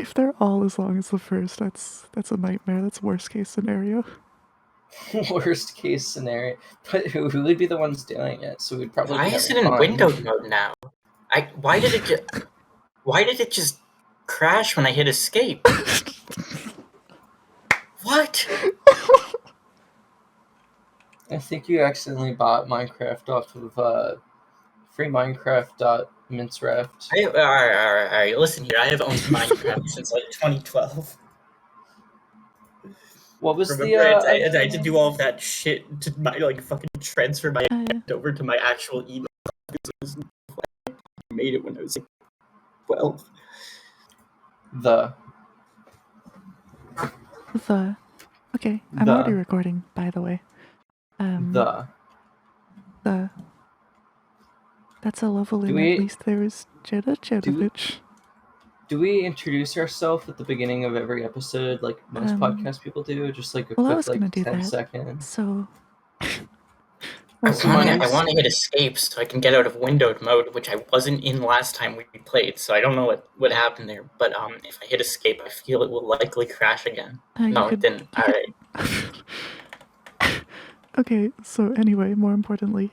If they're all as long as the first, that's a nightmare. That's worst case scenario. Worst case scenario. But who would be the ones doing it? So we'd probably Why be is it having in fun. windowed mode now? Why did it just crash when I hit escape? What? I think you accidentally bought Minecraft off of freeminecraft.minecraft. All right. Listen here. I have owned Minecraft since like 2012. What was Remember, I had to do all of that shit to fucking transfer my account over to my actual email. I made it when I was like 12. Okay, I'm already recording, by the way. That's a level in. At least there is Jedovich. Do we introduce ourselves at the beginning of every episode like most podcast people do? Just like a quick 10 seconds. So I want to hit escape so I can get out of windowed mode, which I wasn't in last time we played, so I don't know what happened there. But if I hit escape, I feel it will likely crash again. No, it didn't. All right. Okay, so anyway, more importantly,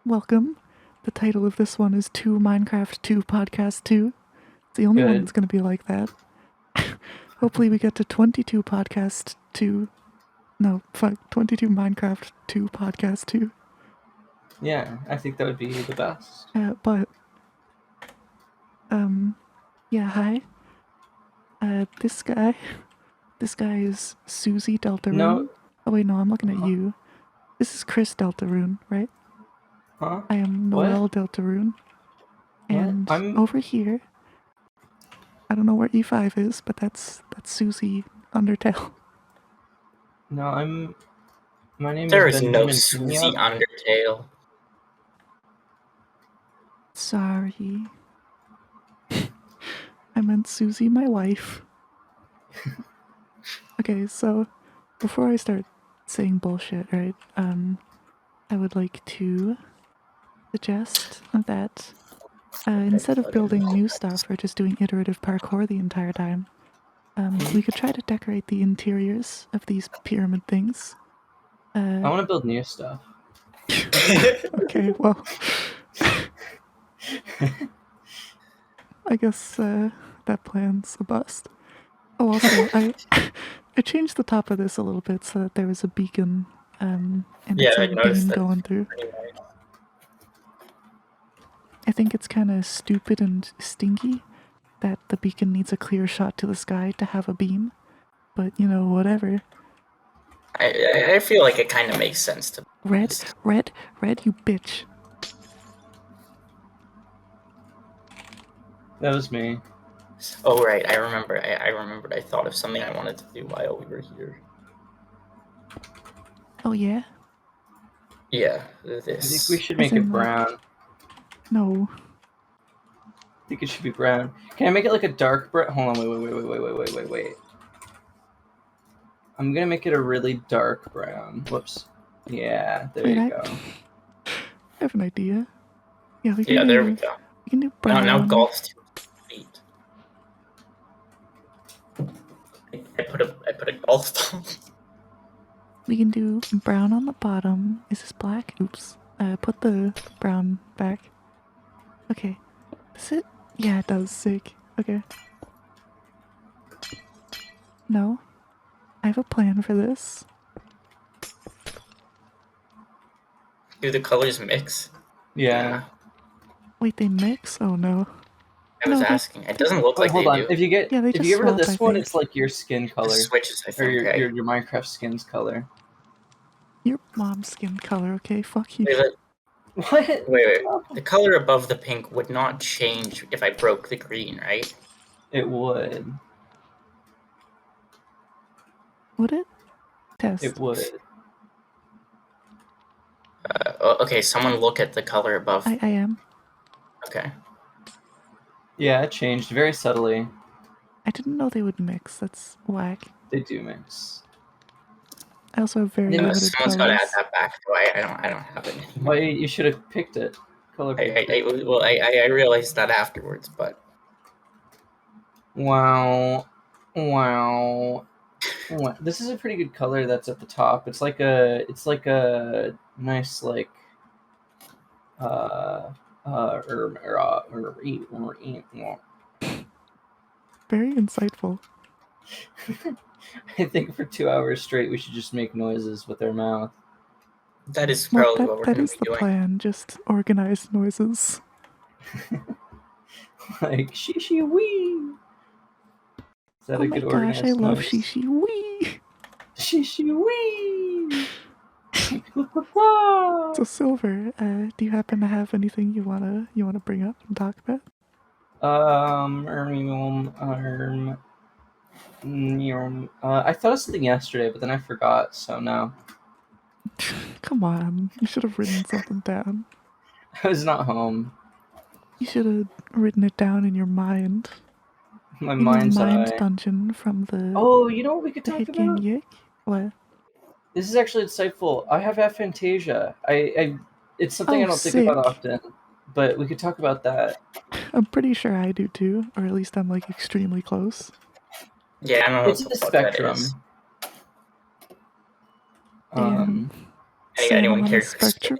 welcome. The title of this one is 2 Minecraft 2 Podcast 2. It's the only one that's going to be like that. Hopefully we get to 22 Podcast 2. No, fuck, 22 Minecraft 2 Podcast 2. Yeah, I think that would be the best. Yeah, hi. This guy is Susie Deltarune. No. Oh wait, no, I'm looking at you. This is Chris Deltarune, right? Huh? I am Noelle Deltarune. And over here, I don't know where E5 is, but that's Susie Undertale. No, my name there is no Susie Undertale. Sorry. I meant Susie, my wife. Okay, so before I start saying bullshit, right, I would like to suggest that instead of building new stuff or just doing iterative parkour the entire time, we could try to decorate the interiors of these pyramid things. I want to build new stuff. Okay, well, I guess that plan's a bust. Oh, also, I changed the top of this a little bit so that there was a beacon, and it's a beam going through. I think it's kind of stupid and stinky that the beacon needs a clear shot to the sky to have a beam, but you know, whatever. I feel like it kind of makes sense to Red, you bitch. That was me. Oh right, I remember. I remembered. I thought of something I wanted to do while we were here. Oh yeah. Yeah, this. I think we should make it brown. No. I think it should be brown. Can I make it like a dark brown? Hold on, wait. I'm gonna make it a really dark brown. Whoops. Yeah, there you go. I have an idea. Yeah, we can do, there we go. We can do brown. Now golf's 2 feet. I put a golf ball. We can do brown on the bottom. Is this black? Oops. Put the brown back. Okay. Does it? Yeah, it does. Sick. Okay. No. I have a plan for this. Do the colors mix? Yeah. Wait, they mix? Oh no. I was asking. It doesn't look like hold on. do. If you get rid of this one, it's like your skin color. It switches, I think. Or your Minecraft skin's color. Your mom's skin color, okay? Fuck you. What? Wait. The color above the pink would not change if I broke the green, right? It would. Would it? Test. It would. Okay, someone look at the color above. I am. Okay. Yeah, it changed very subtly. I didn't know they would mix. That's whack. They do mix. I also have very limited someone's got to add that back, so I don't have it anymore. Well, you should have picked it. I realized that afterwards, but... Wow. This is a pretty good color that's at the top. It's like a nice like very insightful. I think for 2 hours straight we should just make noises with our mouth. That is probably what we're going to be doing. That is the plan, just organized noises. Like shishi wee. Is that a good organized noise? Oh my gosh, I love shishi wee. Shishi wee. So Silver, do you happen to have anything you wanna bring up and talk about? I thought of something yesterday, but then I forgot, so no. Come on, you should have written something down. I was not home. You should have written it down in your mind. My mind's mind dungeon from the. Oh, you know what we could talk about? Yick? What? This is actually insightful. I have aphantasia. It's something I don't think about often, but we could talk about that. I'm pretty sure I do too, or at least I'm like extremely close. Yeah, I don't know. It's a spectrum. Anyone cares? Spectrum.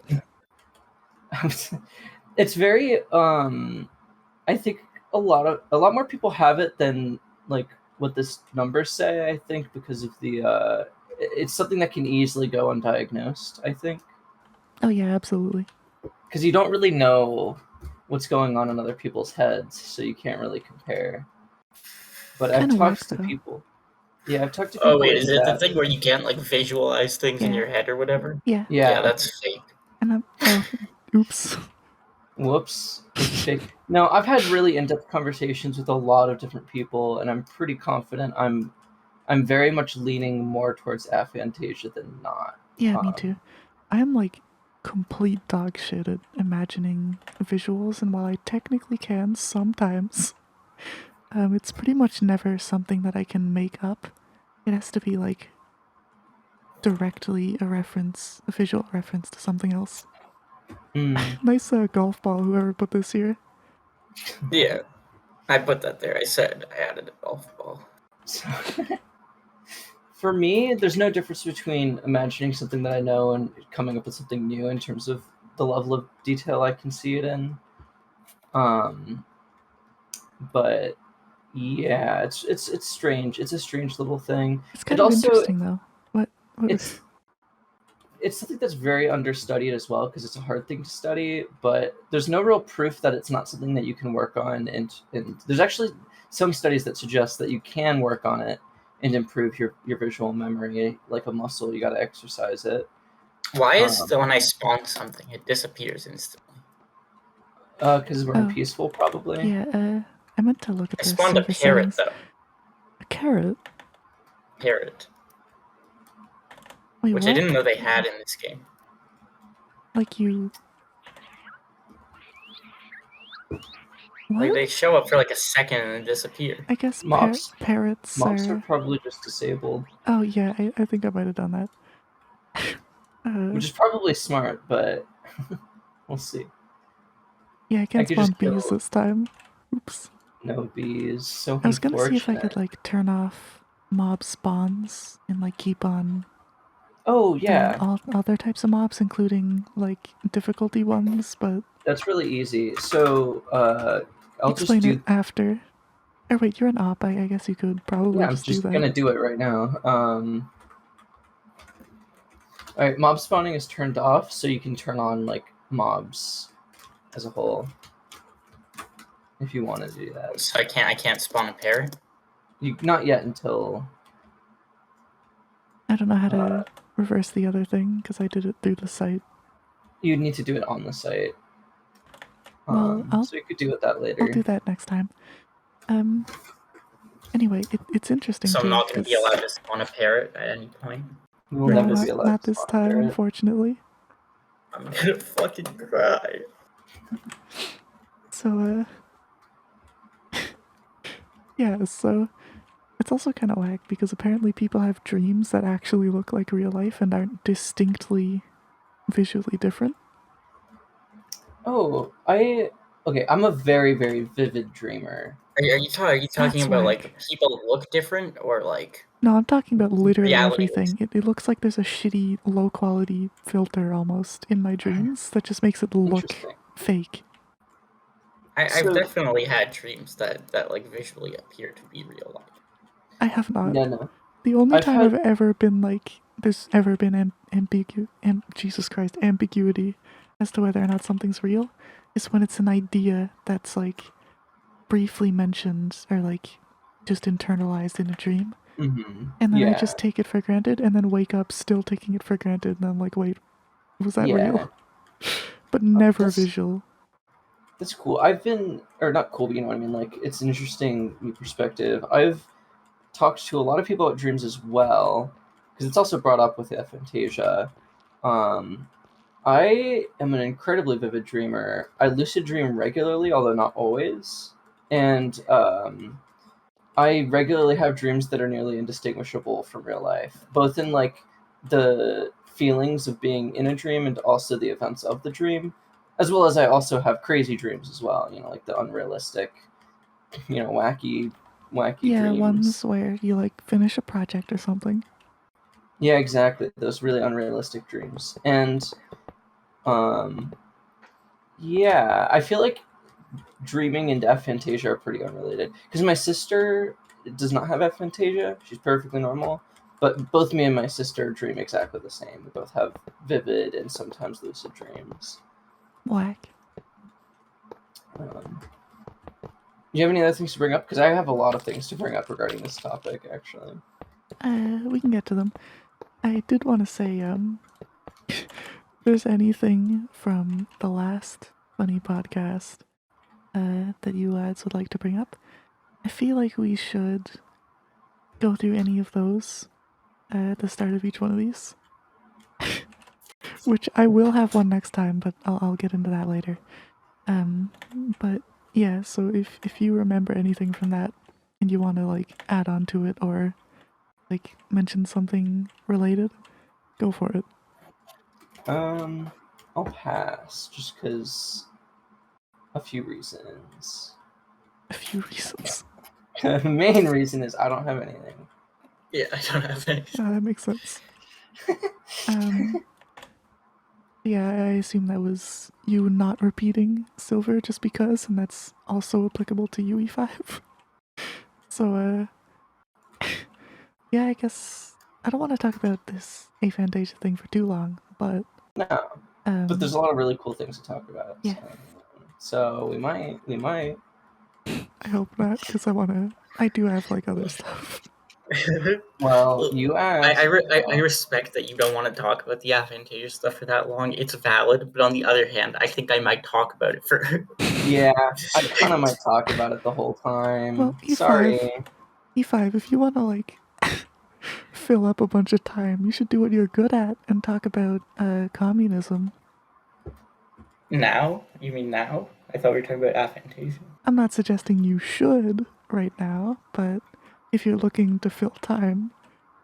It's very I think a lot more people have it than like what this numbers say, I think, because of the it's something that can easily go undiagnosed, I think. Oh yeah, absolutely. Because you don't really know what's going on in other people's heads, so you can't really compare. But I've talked to people. Yeah, I've talked to people. Oh wait, is it the thing where you can't like visualize things in your head or whatever? Yeah. Yeah, that's fake. And oops. Whoops. It's fake. No, I've had really in-depth conversations with a lot of different people, and I'm pretty confident I'm very much leaning more towards aphantasia than not. Yeah, me too. I'm like complete dog shit at imagining visuals, and while I technically can sometimes, it's pretty much never something that I can make up. It has to be like directly a visual reference to something else. Nice golf ball, whoever put this here. Yeah, I put that there. I said I added a golf ball. For me, there's no difference between imagining something that I know and coming up with something new in terms of the level of detail I can see it in. But yeah, it's strange. It's a strange little thing. It's kind of interesting though. What it's something that's very understudied as well, because it's a hard thing to study, but there's no real proof that it's not something that you can work on, and there's actually some studies that suggest that you can work on it and improve your visual memory like a muscle. You got to exercise it. Why is when I spawn something, it disappears instantly? Because we're peaceful, probably. Yeah, I meant to look at this. I spawned a parrot, though. A carrot? Parrot. Wait, which what? I didn't know they had in this game. Like you... What? Like they show up for like a second and then disappear. I guess parrots are probably just disabled. Oh yeah, I think I might have done that. Which is probably smart, but we'll see. Yeah, I can't spawn bees this time. Oops. No bees. So I was gonna see if I could like turn off mob spawns and like keep on. Oh yeah. All other types of mobs, including like difficulty ones, but that's really easy. So I'll explain just it after. Oh wait, you're an op. I guess you could probably just do that. I'm just gonna do it right now. All right, mob spawning is turned off, so you can turn on like mobs as a whole if you want to do that. So I can't spawn a parrot? Not yet until... I don't know how to reverse the other thing because I did it through the site. You need to do it on the site. Well, so you could do it that later. I'll do that next time. Anyway, it's interesting. So I'm not going to be allowed to spawn a parrot at any point? We'll never be allowed not this time, unfortunately. I'm gonna fucking cry. So, yeah, so it's also kind of whack because apparently people have dreams that actually look like real life and aren't distinctly visually different. Oh, I'm a very, very vivid dreamer. Are you talking about like whack. people look different or like No, I'm talking about literally reality? everything. It looks like there's a shitty, low-quality filter almost in my dreams that just makes it look Interesting. fake. I've So- definitely had dreams that like visually appear to be real life. I have not. No. The only I've time had- I've ever been like, there's ever been Jesus Christ, ambiguity as to whether or not something's real is when it's an idea that's like briefly mentioned or like just internalized in a dream. Mhm. And then I Yeah. just take it for granted and then wake up still taking it for granted. And I'm like, wait, was that real? But never That's- visual. That's cool. I've been, or not cool, but you know what I mean? Like, it's an interesting new perspective. I've talked to a lot of people about dreams as well, because it's also brought up with Aphantasia. I am an incredibly vivid dreamer. I lucid dream regularly, although not always. And I regularly have dreams that are nearly indistinguishable from real life, both in like the feelings of being in a dream and also the events of the dream, as well as I also have crazy dreams as well, you know, like the unrealistic, you know, wacky Yeah, dreams. ones where you like finish a project or something. Yeah, exactly. Those really unrealistic dreams. And yeah, I feel like dreaming and aphantasia are pretty unrelated because my sister does not have aphantasia. She's perfectly normal. But both me and my sister dream exactly the same. We both have vivid and sometimes lucid dreams. Whack. Do you have any other things to bring up? Because I have a lot of things to bring up regarding this topic, actually. We can get to them. I did want to say, if there's anything from the last funny podcast that you lads would like to bring up, I feel like we should go through any of those at the start of each one of these. Which I will have one next time, but I'll get into that later. But yeah, so if you remember anything from that and you want to like add on to it or like mention something related, go for it. I'll pass just because a few reasons. A few reasons. The main reason is I don't have anything. Yeah, I don't have any. Yeah, that makes sense. Yeah, I assume that was you not repeating silver just because, and that's also applicable to UE5. So, yeah, I guess I don't want to talk about this Aphantasia thing for too long, but No, but there's a lot of really cool things to talk about. Yeah. So we might. I hope not, because I do have like other stuff. Well, you asked. I respect that you don't want to talk about the Aphantasia stuff for that long. It's valid, but on the other hand, I think I might talk about it for. Yeah, I kind of might talk about it the whole time. Well, E5. Sorry. E5, if you want to like fill up a bunch of time, you should do what you're good at and talk about communism. Now? You mean now? I thought we were talking about Aphantasia. I'm not suggesting you should right now, but if you're looking to fill time,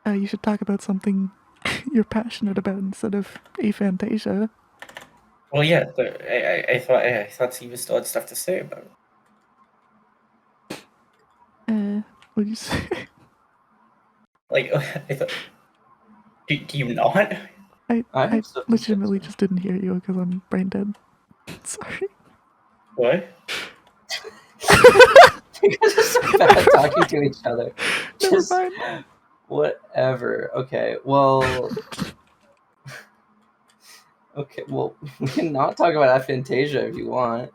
you should talk about something you're passionate about instead of Aphantasia. Well, yeah, but I thought Siva still had stuff to say about it. What'd you say? Like, I thought. Do you not? I have stuff to say, legitimately too. just didn't hear you because I'm brain dead. Sorry. What? You guys are so bad talking to each other. Never Just mind. whatever. Okay. Well. Okay. Well, we can not talk about Aphantasia if you want.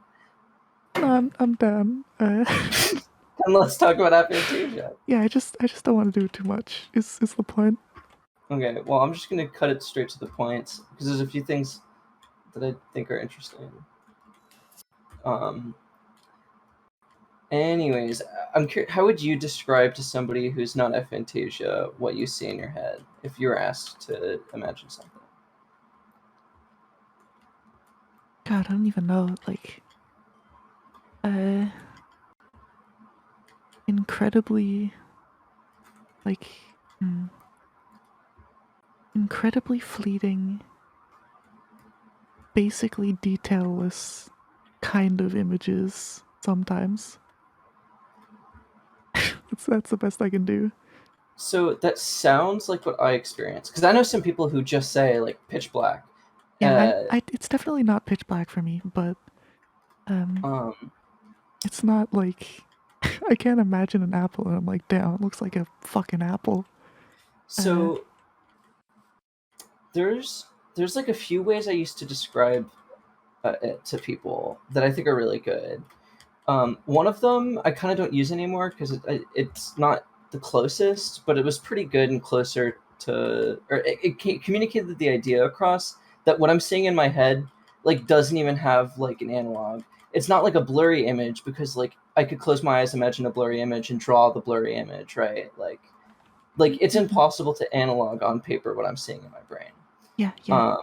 No, I'm done. And let's talk about Aphantasia. Yeah, I just don't want to do too much. Is the point? Okay, well, I'm just going to cut it straight to the point because there's a few things that I think are interesting. Anyways, I'm curious, how would you describe to somebody who's not Aphantasia what you see in your head if you were asked to imagine something? God, I don't even know. Like, incredibly, like, incredibly fleeting, basically detailless kind of images sometimes. That's the best I can do. So that sounds like what I experience, because I know some people who just say like pitch black. Yeah, it's definitely not pitch black for me, but Um, it's not like I can't imagine an apple and I'm like, damn, it looks like a fucking apple. so there's like a few ways I used to describe it to people that I think are really good. One of them I kind of don't use anymore because it's not the closest, but it was pretty good and closer to, or it communicated the idea across that what I'm seeing in my head like doesn't even have like an analog. It's not like a blurry image because like I could close my eyes, imagine a blurry image, and draw the blurry image, right? Like it's impossible to analog on paper what I'm seeing in my brain. Yeah, yeah.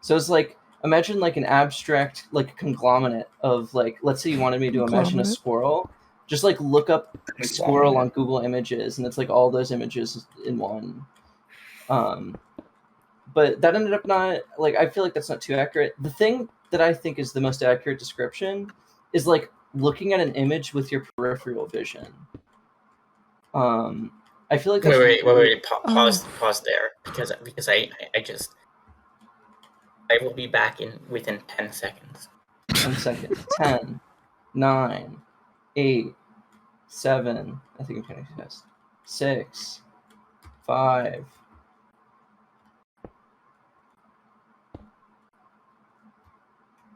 So it's like, imagine like an abstract like conglomerate of like, let's say you wanted me to imagine a squirrel, just like look up squirrel on Google Images and it's like all those images in one. But that ended up not, like, I feel like that's not too accurate. The thing that I think is the most accurate description is like looking at an image with your peripheral vision. I feel like that's wait. Pause there because I will be back within 10 seconds. 10 seconds. 10, 9, 8, 7. I think I'm counting too fast. 6, 5.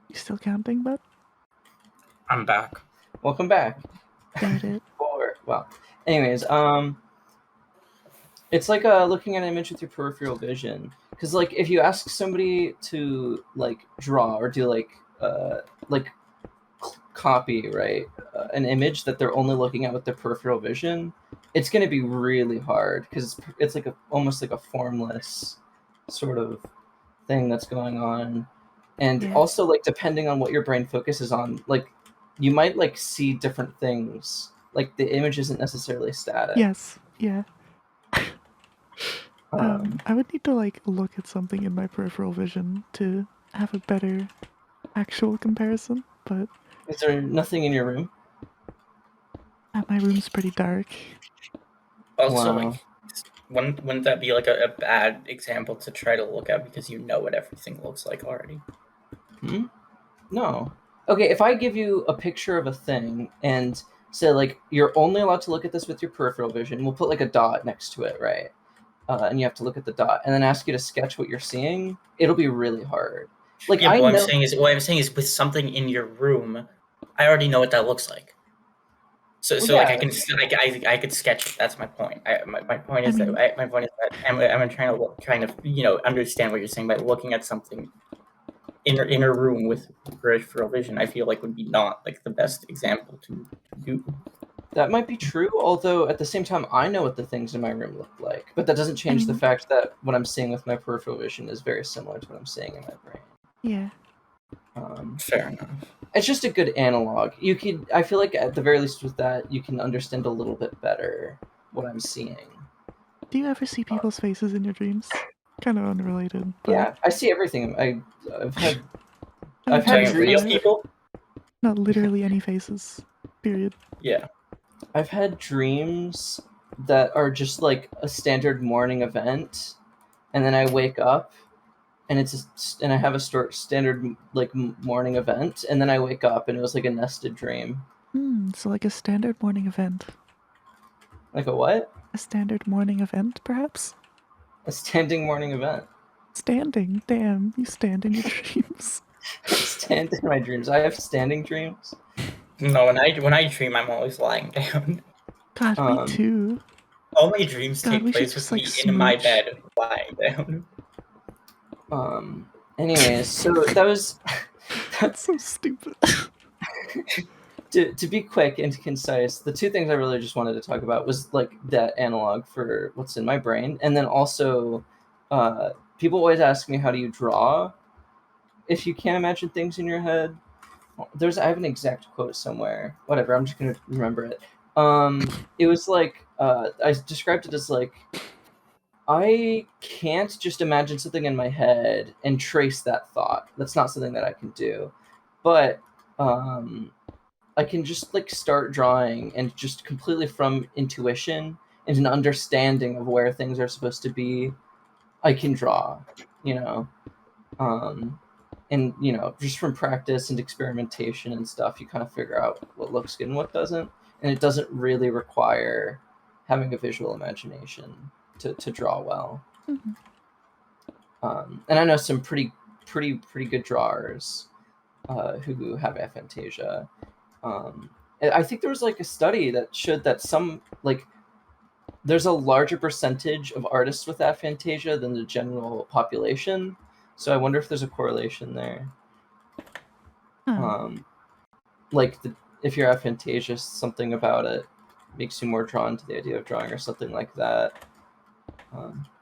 You still counting, bud? I'm back. Welcome back. Got it. 4. Wow. Anyways, it's like looking at an image with your peripheral vision. Because like if you ask somebody to like draw or do like copy, right, an image that they're only looking at with their peripheral vision, it's going to be really hard because it's like almost like a formless sort of thing that's going on. And also like depending on what your brain focuses on, like you might like see different things. Like the image isn't necessarily static. Yes, yeah. I would need to like look at something in my peripheral vision to have a better actual comparison, but is there nothing in your room? My room's pretty dark. Also, like, wouldn't that be like a bad example to try to look at because you know what everything looks like already? No. Okay, if I give you a picture of a thing and say like you're only allowed to look at this with your peripheral vision, we'll put like a dot next to it, right? And you have to look at the dot, and then ask you to sketch what you're seeing. It'll be really hard. Like yeah, what I'm saying is with something in your room, I already know what that looks like. So like I could sketch it. That's my point. My point is that I'm trying to understand what you're saying by looking at something in a room with peripheral vision. I feel like would be not like the best example to do. That might be true, although at the same time I know what the things in my room look like. But that doesn't change the fact that what I'm seeing with my peripheral vision is very similar to what I'm seeing in my brain. Yeah. Fair enough. It's just a good analog. I feel like at the very least with that, you can understand a little bit better what I'm seeing. Do you ever see people's faces in your dreams? Kind of unrelated. But... Yeah, I see everything. I've had dreams. Real people? Not literally any faces. Period. Yeah. I've had dreams that are just like a standard morning event, and then I wake up, and I have a standard like morning event, and then I wake up, and it was like a nested dream. So like a standard morning event. Like a what? A standard morning event, perhaps? A standing morning event. Standing? Damn, you stand in your dreams. Stand in my dreams. I have standing dreams. No, when I dream, I'm always lying down. God, me too. All my dreams take place with me in my bed, lying down. Anyways, so that was... That's so stupid. To be quick and concise, the two things I really just wanted to talk about was like that analog for what's in my brain, and then also people always ask me, how do you draw if you can't imagine things in your head? I have an exact quote somewhere. Whatever, I'm just gonna remember it. It was like I described it as like, I can't just imagine something in my head and trace that thought. That's not something that I can do. But I can just like start drawing and just completely from intuition and an understanding of where things are supposed to be, I can draw, you know. And just from practice and experimentation and stuff, you kind of figure out what looks good and what doesn't, and it doesn't really require having a visual imagination to draw well. Mm-hmm. And I know some pretty good drawers who have aphantasia. I think there was like a study that showed that there's a larger percentage of artists with aphantasia than the general population. So I wonder if there's a correlation there. If you're aphantasious, something about it makes you more drawn to the idea of drawing or something like that.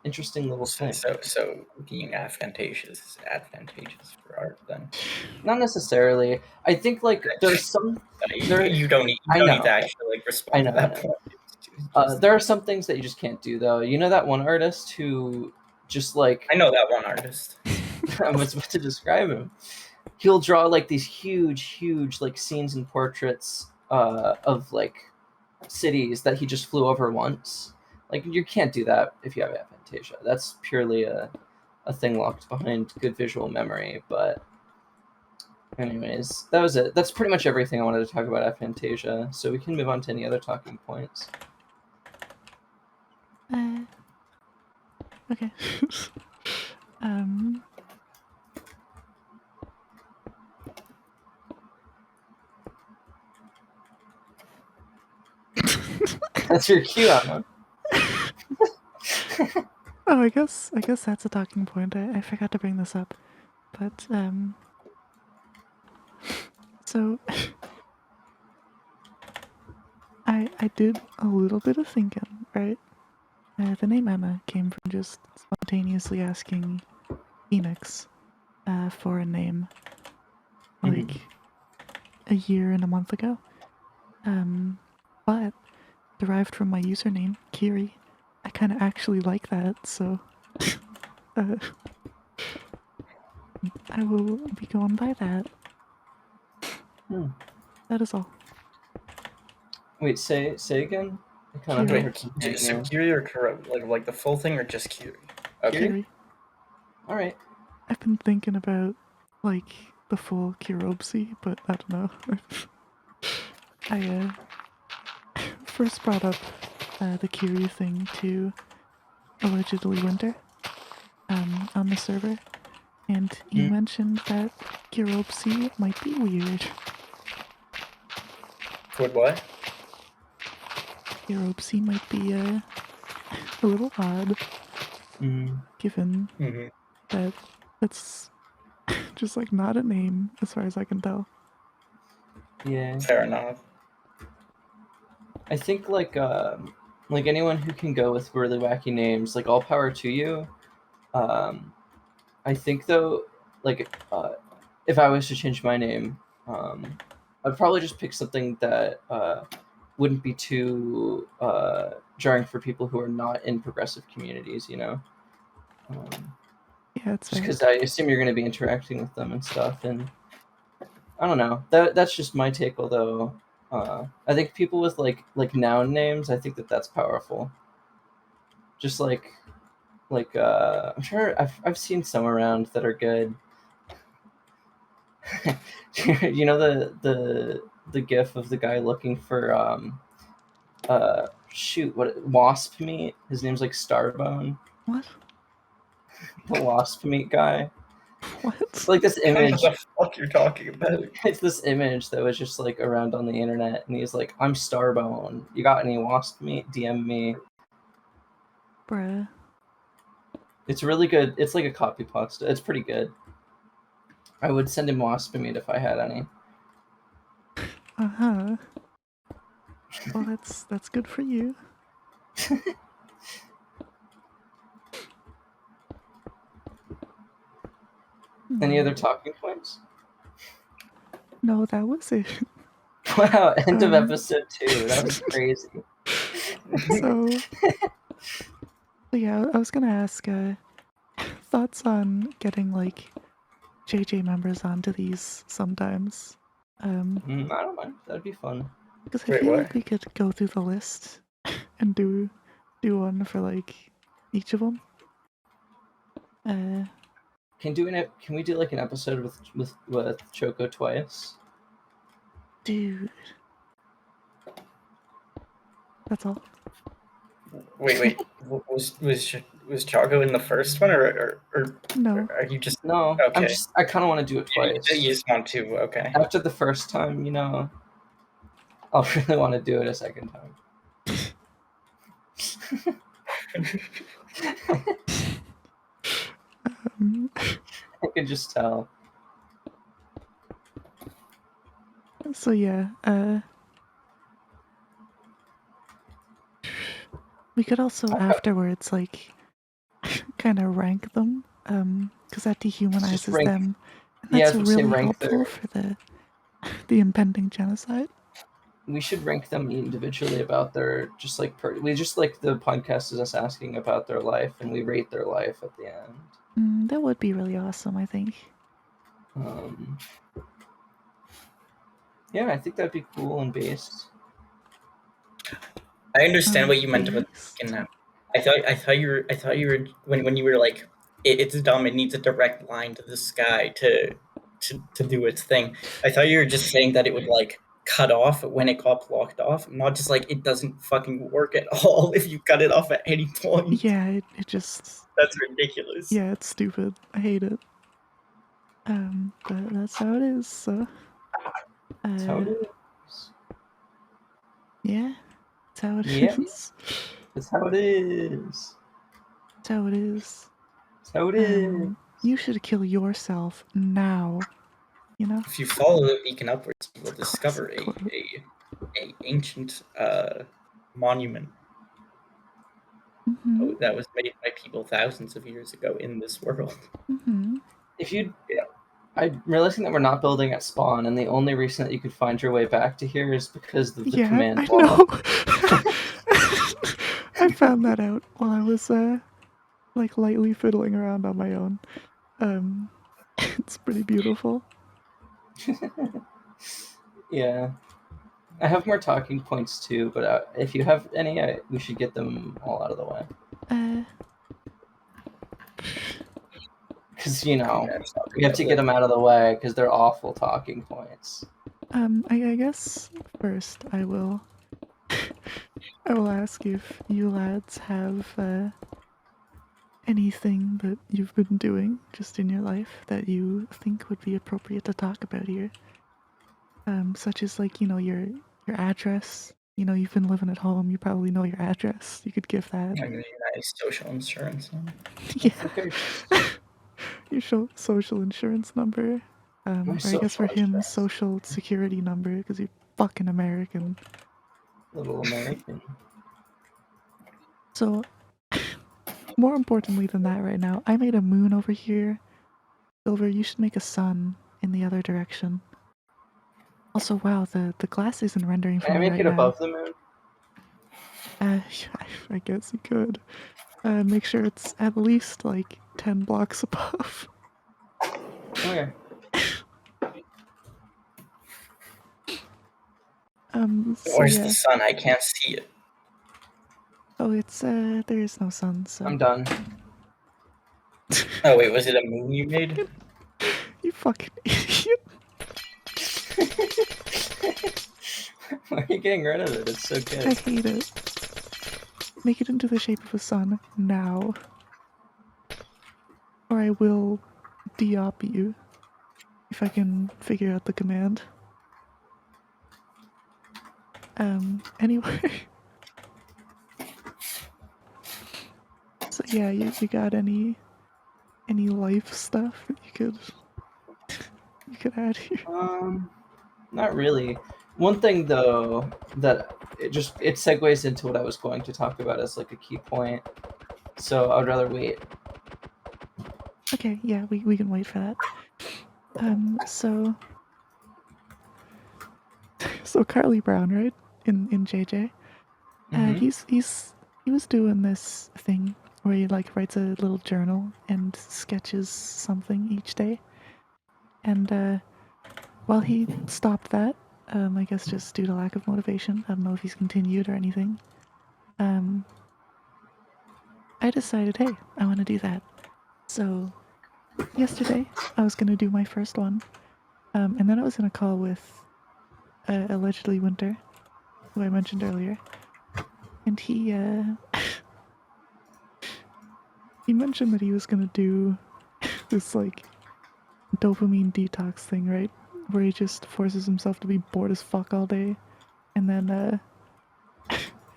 Interesting little thing. So being aphantasious is advantageous for art then? Not necessarily. I think like there's some. You don't need to actually like respond to that point. There are some things that you just can't do though. You know that one artist who just like. I know that one artist. I was about to describe him. He'll draw like these huge like scenes and portraits of like cities that he just flew over once. Like you can't do that if you have aphantasia. That's purely a thing locked behind good visual memory. But anyways, that was it. That's pretty much everything I wanted to talk about aphantasia. So we can move on to any other talking points. Okay. That's your cue, Emma. Oh, I guess that's a talking point. I forgot to bring this up, but so I did a little bit of thinking, right? The name Emma came from just spontaneously asking Phoenix for a name, like a year and a month ago. But derived from my username, Kiri. I kind of actually like that, so I will be going by that. That is all. Wait, say again? So Kiri or Kuro? Like the full thing or just Kiri? Okay. Kiri. All right. I've been thinking about like the full Kirobsi, but I don't know. I first brought up the Kiri thing to allegedly Winter on the server, and he mentioned that Kirobsi might be weird. What? Kirobsi might be a little odd, given that it's just like not a name as far as I can tell. Yeah. Fair enough. I think like anyone who can go with really wacky names, like all power to you. I think though, like if I was to change my name, I'd probably just pick something that wouldn't be too jarring for people who are not in progressive communities, you know. Yeah, it's just because I assume you're going to be interacting with them and stuff, and I don't know. That's just my take. Although I think people with like noun names, I think that's powerful. Just like I'm sure I've seen some around that are good. You know the gif of the guy looking for wasp meat. His name's like Starbone. What? The wasp meat guy. What? It's like this image. What the fuck you're talking about? It's this image that was just like around on the internet, and he's like, "I'm Starbone. You got any wasp meat? DM me." Bruh. It's really good. It's like a copy pasta. It's pretty good. I would send him wasp meat if I had any. Uh-huh. Well, that's good for you. Any other talking points? No, that was it. Wow, end of episode 2. That was crazy. So yeah, I was gonna ask thoughts on getting like JJ members onto these sometimes. I don't mind. That'd be fun. Because I feel like we could go through the list and do one for like each of them. Can we do like an episode with Choco twice? Dude. That's all. Wait. Was Chaco in the first one, or No? are you just no? Okay. I kind of want to do it twice. You just want to, okay. After the first time, you know, I'll really want to do it a second time. I can just tell. So yeah, we could also afterwards like kind of rank them, because that dehumanizes them, and that's really helpful for the impending genocide. We should rank them individually about their we just like the podcast is us asking about their life, and we rate their life at the end. That would be really awesome, I think. Yeah, I think that'd be cool and based. I understand what you meant about I thought you were when you were like, it's dumb, it needs a direct line to the sky to do its thing. I thought you were just saying that it would like cut off when it got blocked off, not just like it doesn't fucking work at all if you cut it off at any point. Yeah, it just... That's ridiculous. Yeah, it's stupid. I hate it. But that's how it is, so... That's how it is. Yeah, that's how it is. That's how it is. That's how it is. That's how it is. You should kill yourself now. You know? If you follow the beacon upwards, you will discover a ancient monument that was made by people thousands of years ago in this world. I'm realizing that we're not building at spawn, and the only reason that you could find your way back to here is because of the command wall. Know. I found that out while I was like lightly fiddling around on my own. It's pretty beautiful. Yeah, I have more talking points too, but if you have any, we should get them all out of the way. Because, you know, we have to get them out of the way because they're awful talking points. I guess first I will ask if you lads have anything that you've been doing just in your life that you think would be appropriate to talk about here. Such as like, you know, your address. You know, you've been living at home, you probably know your address. You could give that. Yeah, nice social insurance number. Yeah. Your social insurance number. Or I guess for him, social security number, because you're fucking American. Little American. So, more importantly than that right now, I made a moon over here. Silver, you should make a sun in the other direction. Also, wow, the glass isn't rendering for me right now. Can I make it above the moon? I guess you could. Make sure it's at least like 10 blocks above. Okay. Where's the sun? I can't see it. Oh, it's there is no sun, so... I'm done. Oh wait, was it a moon you made? You fucking idiot. Why are you getting rid of it? It's so good. I hate it. Make it into the shape of a sun now. Or I will de-op you if I can figure out the command. Anyway. So yeah, you got any life stuff that you could add here? Not really. One thing though that it segues into what I was going to talk about as like a key point. So I would rather wait. Okay, yeah, we can wait for that. So Carly Brown, right? In JJ. He was doing this thing where he like writes a little journal and sketches something each day. And well, he stopped that. I guess just due to lack of motivation. I don't know if he's continued or anything. I decided, hey, I want to do that. So yesterday, I was gonna do my first one, and then I was in a call with allegedly Winter, who I mentioned earlier, and he he mentioned that he was gonna do this like dopamine detox thing, right? Where he just forces himself to be bored as fuck all day, and then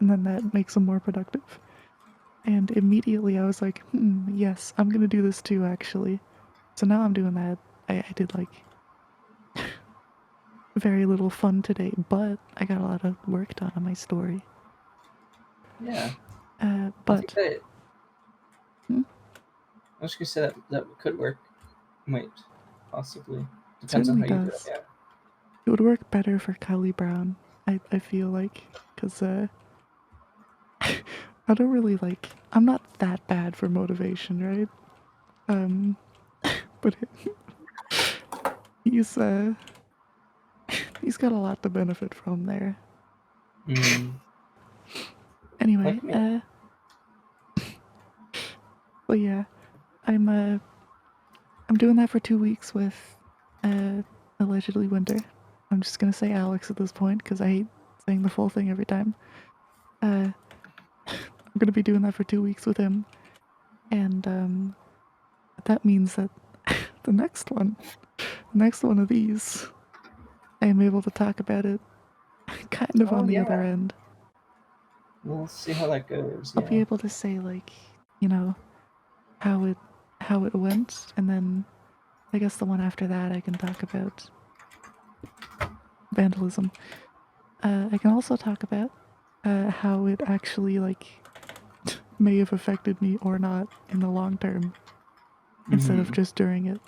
that makes him more productive. And immediately I was like, yes, I'm gonna do this too, actually. So now I'm doing that. I did like very little fun today, but I got a lot of work done on my story. Yeah. But I think that, Hmm? I was gonna say that could work. Might possibly depends on certainly how you do it. does. Yeah. It would work better for Kelly Brown, I feel like, because I don't really like. I'm not that bad for motivation, right? But he's he's got a lot to benefit from there. Anyway, Like me. but yeah, I'm doing that for 2 weeks with allegedly Winter. I'm just gonna say Alex at this point because I hate saying the full thing every time. I'm gonna be doing that for 2 weeks with him, and that means that the next one of these, I am able to talk about it kind of on the other end. We'll see how that goes. I'll be Yeah. able to say like, you know, how it went, and then I guess the one after that I can talk about vandalism. I can also talk about how it actually like may have affected me or not in the long term instead of just during it.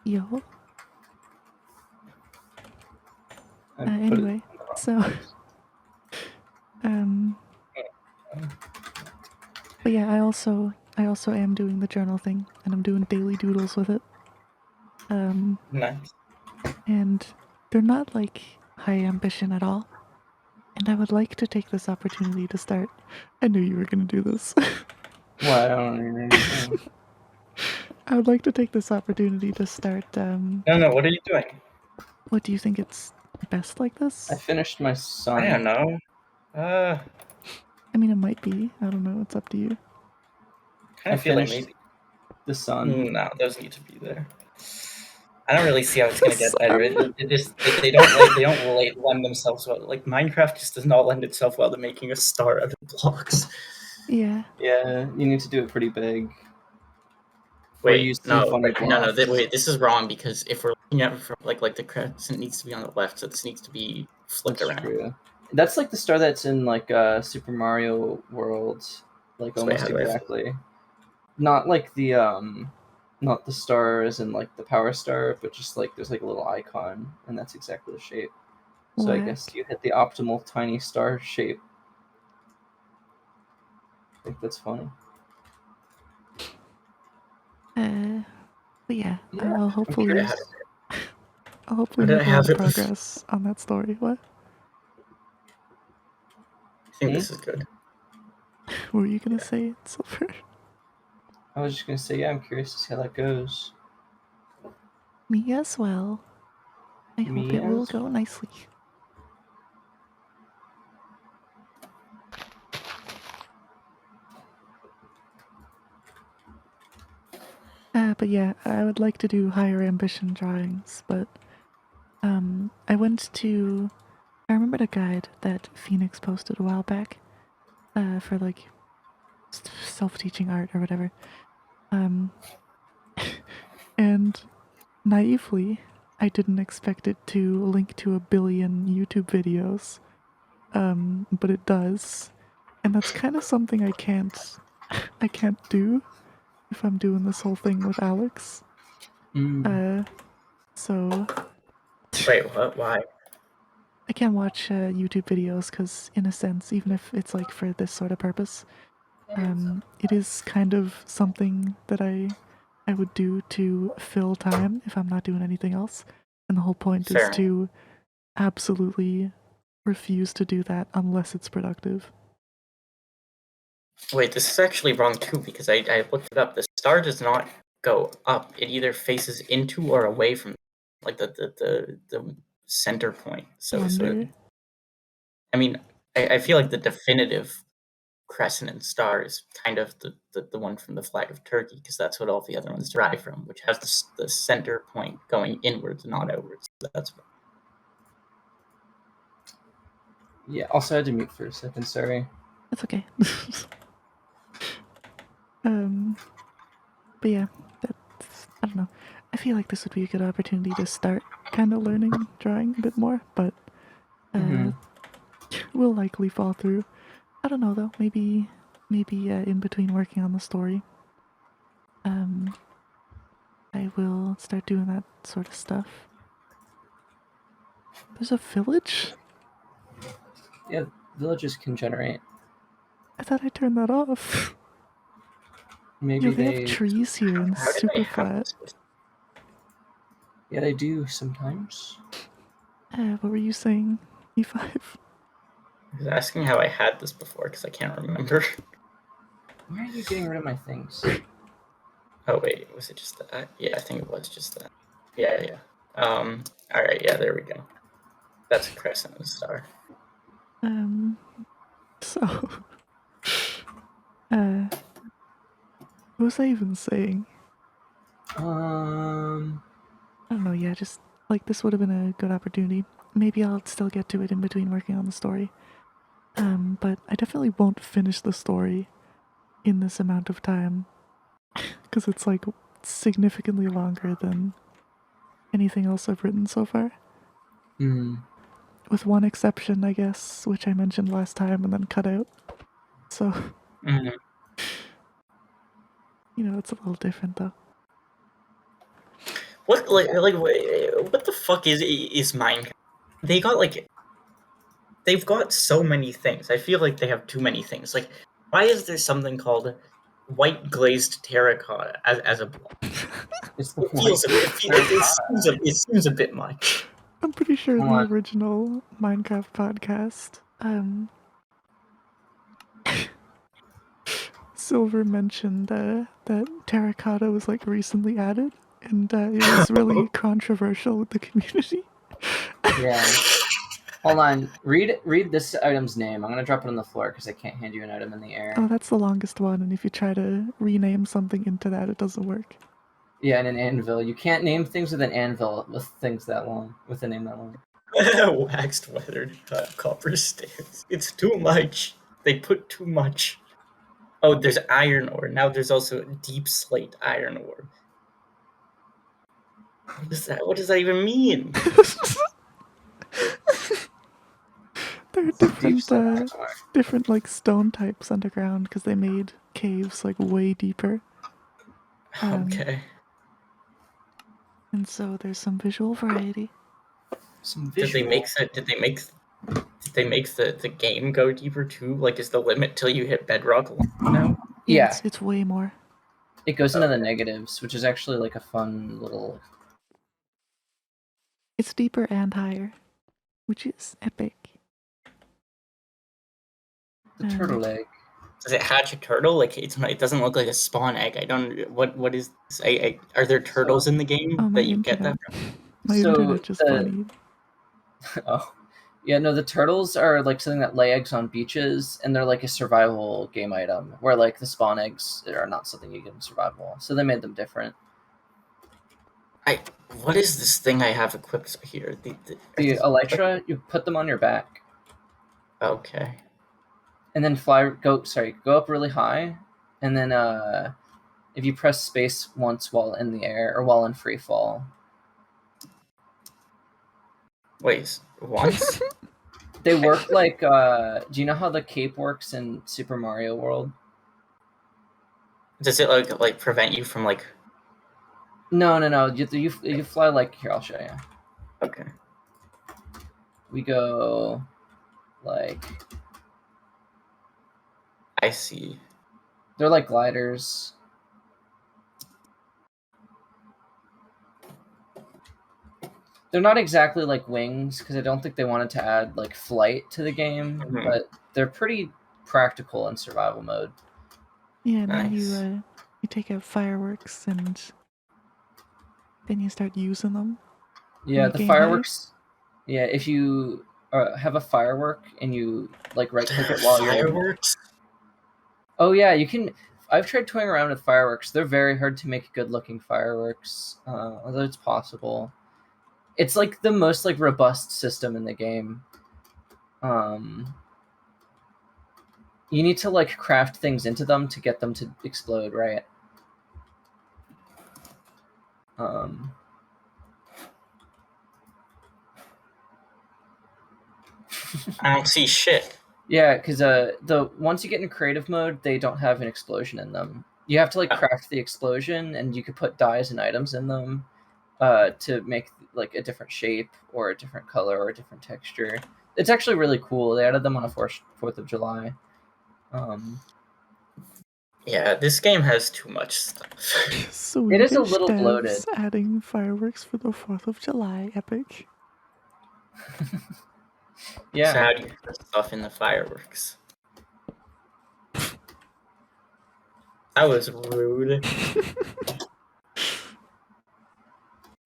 Yo. Anyway, so but yeah, I also am doing the journal thing, and I'm doing daily doodles with it. Nice. And they're not like high ambition at all. And I would like to take this opportunity to start. I knew you were gonna do this. Well, I don't know. I would like to take this opportunity to start. No, what are you doing? What do you think it's best like this? I finished my son. I don't know. I mean, it might be. I don't know. It's up to you. I feel like maybe the sun. No, those need to be there. I don't really see how it's gonna get better. It just they don't lend themselves well. Like Minecraft just does not lend itself well to making a star out of blocks. Yeah. Yeah, you need to do it pretty big. Wait, no. Wait, this is wrong because if we're looking at it from like the crescent needs to be on the left, so this needs to be flipped around. True. That's like the star that's in like Super Mario World, like almost exactly. Not like the not the stars and like the power star, but just like there's like a little icon, and that's exactly the shape. So I guess you hit the optimal tiny star shape. I think that's funny. But yeah, I'll hopefully make a lot of progress on that story. What? I think this is good. What were you gonna say, Silver? I was just gonna say, yeah, I'm curious to see how that goes. Me as well. I hope it will go nicely. But yeah, I would like to do higher ambition drawings, but I remembered a guide that Phoenix posted a while back for like self-teaching art or whatever. And naively, I didn't expect it to link to 1 billion YouTube videos, but it does, and that's kind of something I can't do if I'm doing this whole thing with Alex. So. Wait, what? Why? I can't watch YouTube videos because, in a sense, even if it's like for this sort of purpose, it is kind of something that I I would do to fill time if I'm not doing anything else. And the whole point is to absolutely refuse to do that unless it's productive. Wait, this is actually wrong too, because I looked it up. The star does not go up. It either faces into or away from like the center point. So I mean, I feel like the definitive crescent and star is kind of the one from the flag of Turkey, because that's what all the other ones derive from, which has the center point going inwards, not outwards. So that's what... Yeah, also I had to mute for a second, sorry. That's okay. But yeah, that's, I don't know. I feel like this would be a good opportunity to start kind of learning drawing a bit more, but we'll likely fall through. I don't know though. Maybe in between working on the story, I will start doing that sort of stuff. There's a village? Yeah, villages can generate. I thought I turned that off. Maybe they have trees here and super flat. Yeah, they do sometimes. What were you saying, E5? I was asking how I had this before because I can't remember. Why are you getting rid of my things? Oh wait, was it just that? Yeah, I think it was just that. Yeah. All right, yeah, there we go. That's a crescent and a star. So, what was I even saying? I don't know, yeah, just, like, this would have been a good opportunity. Maybe I'll still get to it in between working on the story. But I definitely won't finish the story in this amount of time. Because it's, like, significantly longer than anything else I've written so far. With one exception, I guess, which I mentioned last time and then cut out. So, you know, it's a little different though. What what the fuck is Minecraft? They've got so many things. I feel like they have too many things. Like, why is there something called white glazed terracotta as a block? It seems a bit much. I'm pretty sure the original Minecraft podcast, Silver mentioned that terracotta was like recently added, and it was really controversial with the community. Yeah. Hold on. Read this item's name. I'm gonna drop it on the floor because I can't hand you an item in the air. Oh, that's the longest one, and if you try to rename something into that, it doesn't work. Yeah, and an anvil. You can't name things with an anvil with things that long, with a name that long. Waxed weathered copper stairs. It's too much. They put too much. Oh, there's iron ore. Now there's also deep slate iron ore. What does that even mean? There are different like stone types underground because they made caves like way deeper. Okay. And so there's some visual variety. Did they make the game go deeper too? Like, is the limit till you hit bedrock now? Yeah. It's way more. It goes into the negatives, which is actually like a fun little... It's deeper and higher, which is epic. The turtle egg. Does it hatch a turtle? Like, it doesn't look like a spawn egg. I don't... What is this? Are there turtles in the game that you get that from? My internet just funny. Oh. Yeah, no, the turtles are like something that lay eggs on beaches, and they're like a survival game item, where like the spawn eggs are not something you get in survival. So they made them different. What is this thing I have equipped here? The elytra, you put them on your back. Okay. And then go up really high, and then if you press space once while in the air or while in free fall. Wait, once? They work like do you know how the cape works in Super Mario World? Does it like prevent you from like... No. You fly like... Here, I'll show you. Okay. We go like... I see. They're like gliders. They're not exactly like wings, because I don't think they wanted to add like flight to the game, but they're pretty practical in survival mode. Yeah, and Nice. then you take out fireworks and then you start using them. Yeah, the fireworks. Yeah, if you have a firework and you like right click it while fireworks. Oh yeah, you can. I've tried toying around with fireworks. They're very hard to make good looking fireworks, although it's possible. It's like the most like robust system in the game. You need to like craft things into them to get them to explode, right? I don't see shit. Yeah, because once you get in creative mode, they don't have an explosion in them. You have to like craft the explosion, and you could put dyes and items in them to make like a different shape or a different color or a different texture. It's actually really cool. They added them on a 4th of July. Yeah, this game has too much stuff. Swedish it is a little devs bloated. Adding fireworks for the 4th of July, epic. Yeah. So how do you put stuff in the fireworks? That was rude.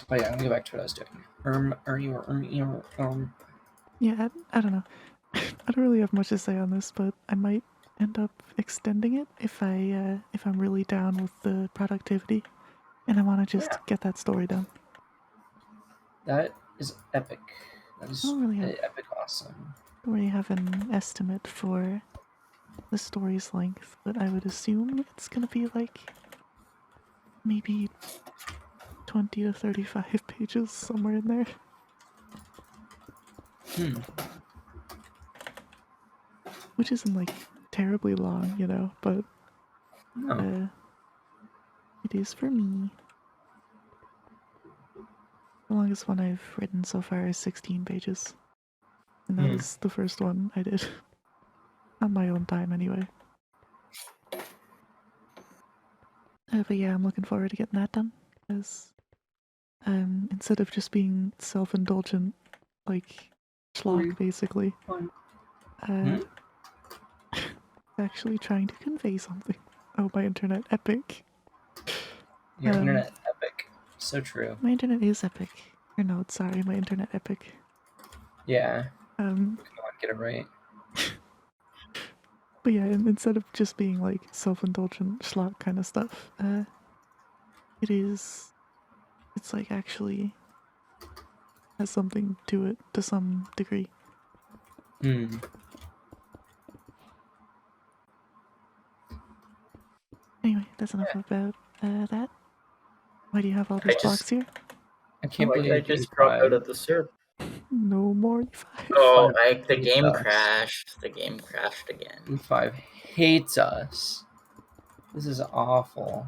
Oh yeah, let me go back to what I was doing. Yeah, I don't know. I don't really have much to say on this, but I might end up extending it if I'm really down with the productivity, and I want to just get that story done. That is epic. That is really epic awesome. I don't really have an estimate for the story's length, but I would assume it's gonna be like maybe 20 to 35 pages, somewhere in there. Which isn't like terribly long, you know, but it is for me. The longest one I've written so far is 16 pages. And that was the first one I did. On my own time, anyway. But yeah, I'm looking forward to getting that done. Because instead of just being self-indulgent, like schlock, basically, actually trying to convey something. Oh, my internet, epic. Your internet, epic. So true. My internet is epic. Or no, sorry, my internet epic. Yeah. Come on, get it right. But yeah, instead of just being like self-indulgent schlock kind of stuff, it's like actually has something to it to some degree. Anyway, that's enough about that. Why do you have all these blocks here? I can't believe I just dropped out of the server. No more E5. Oh, the game crashed. The game crashed again. E5 hates us. This is awful.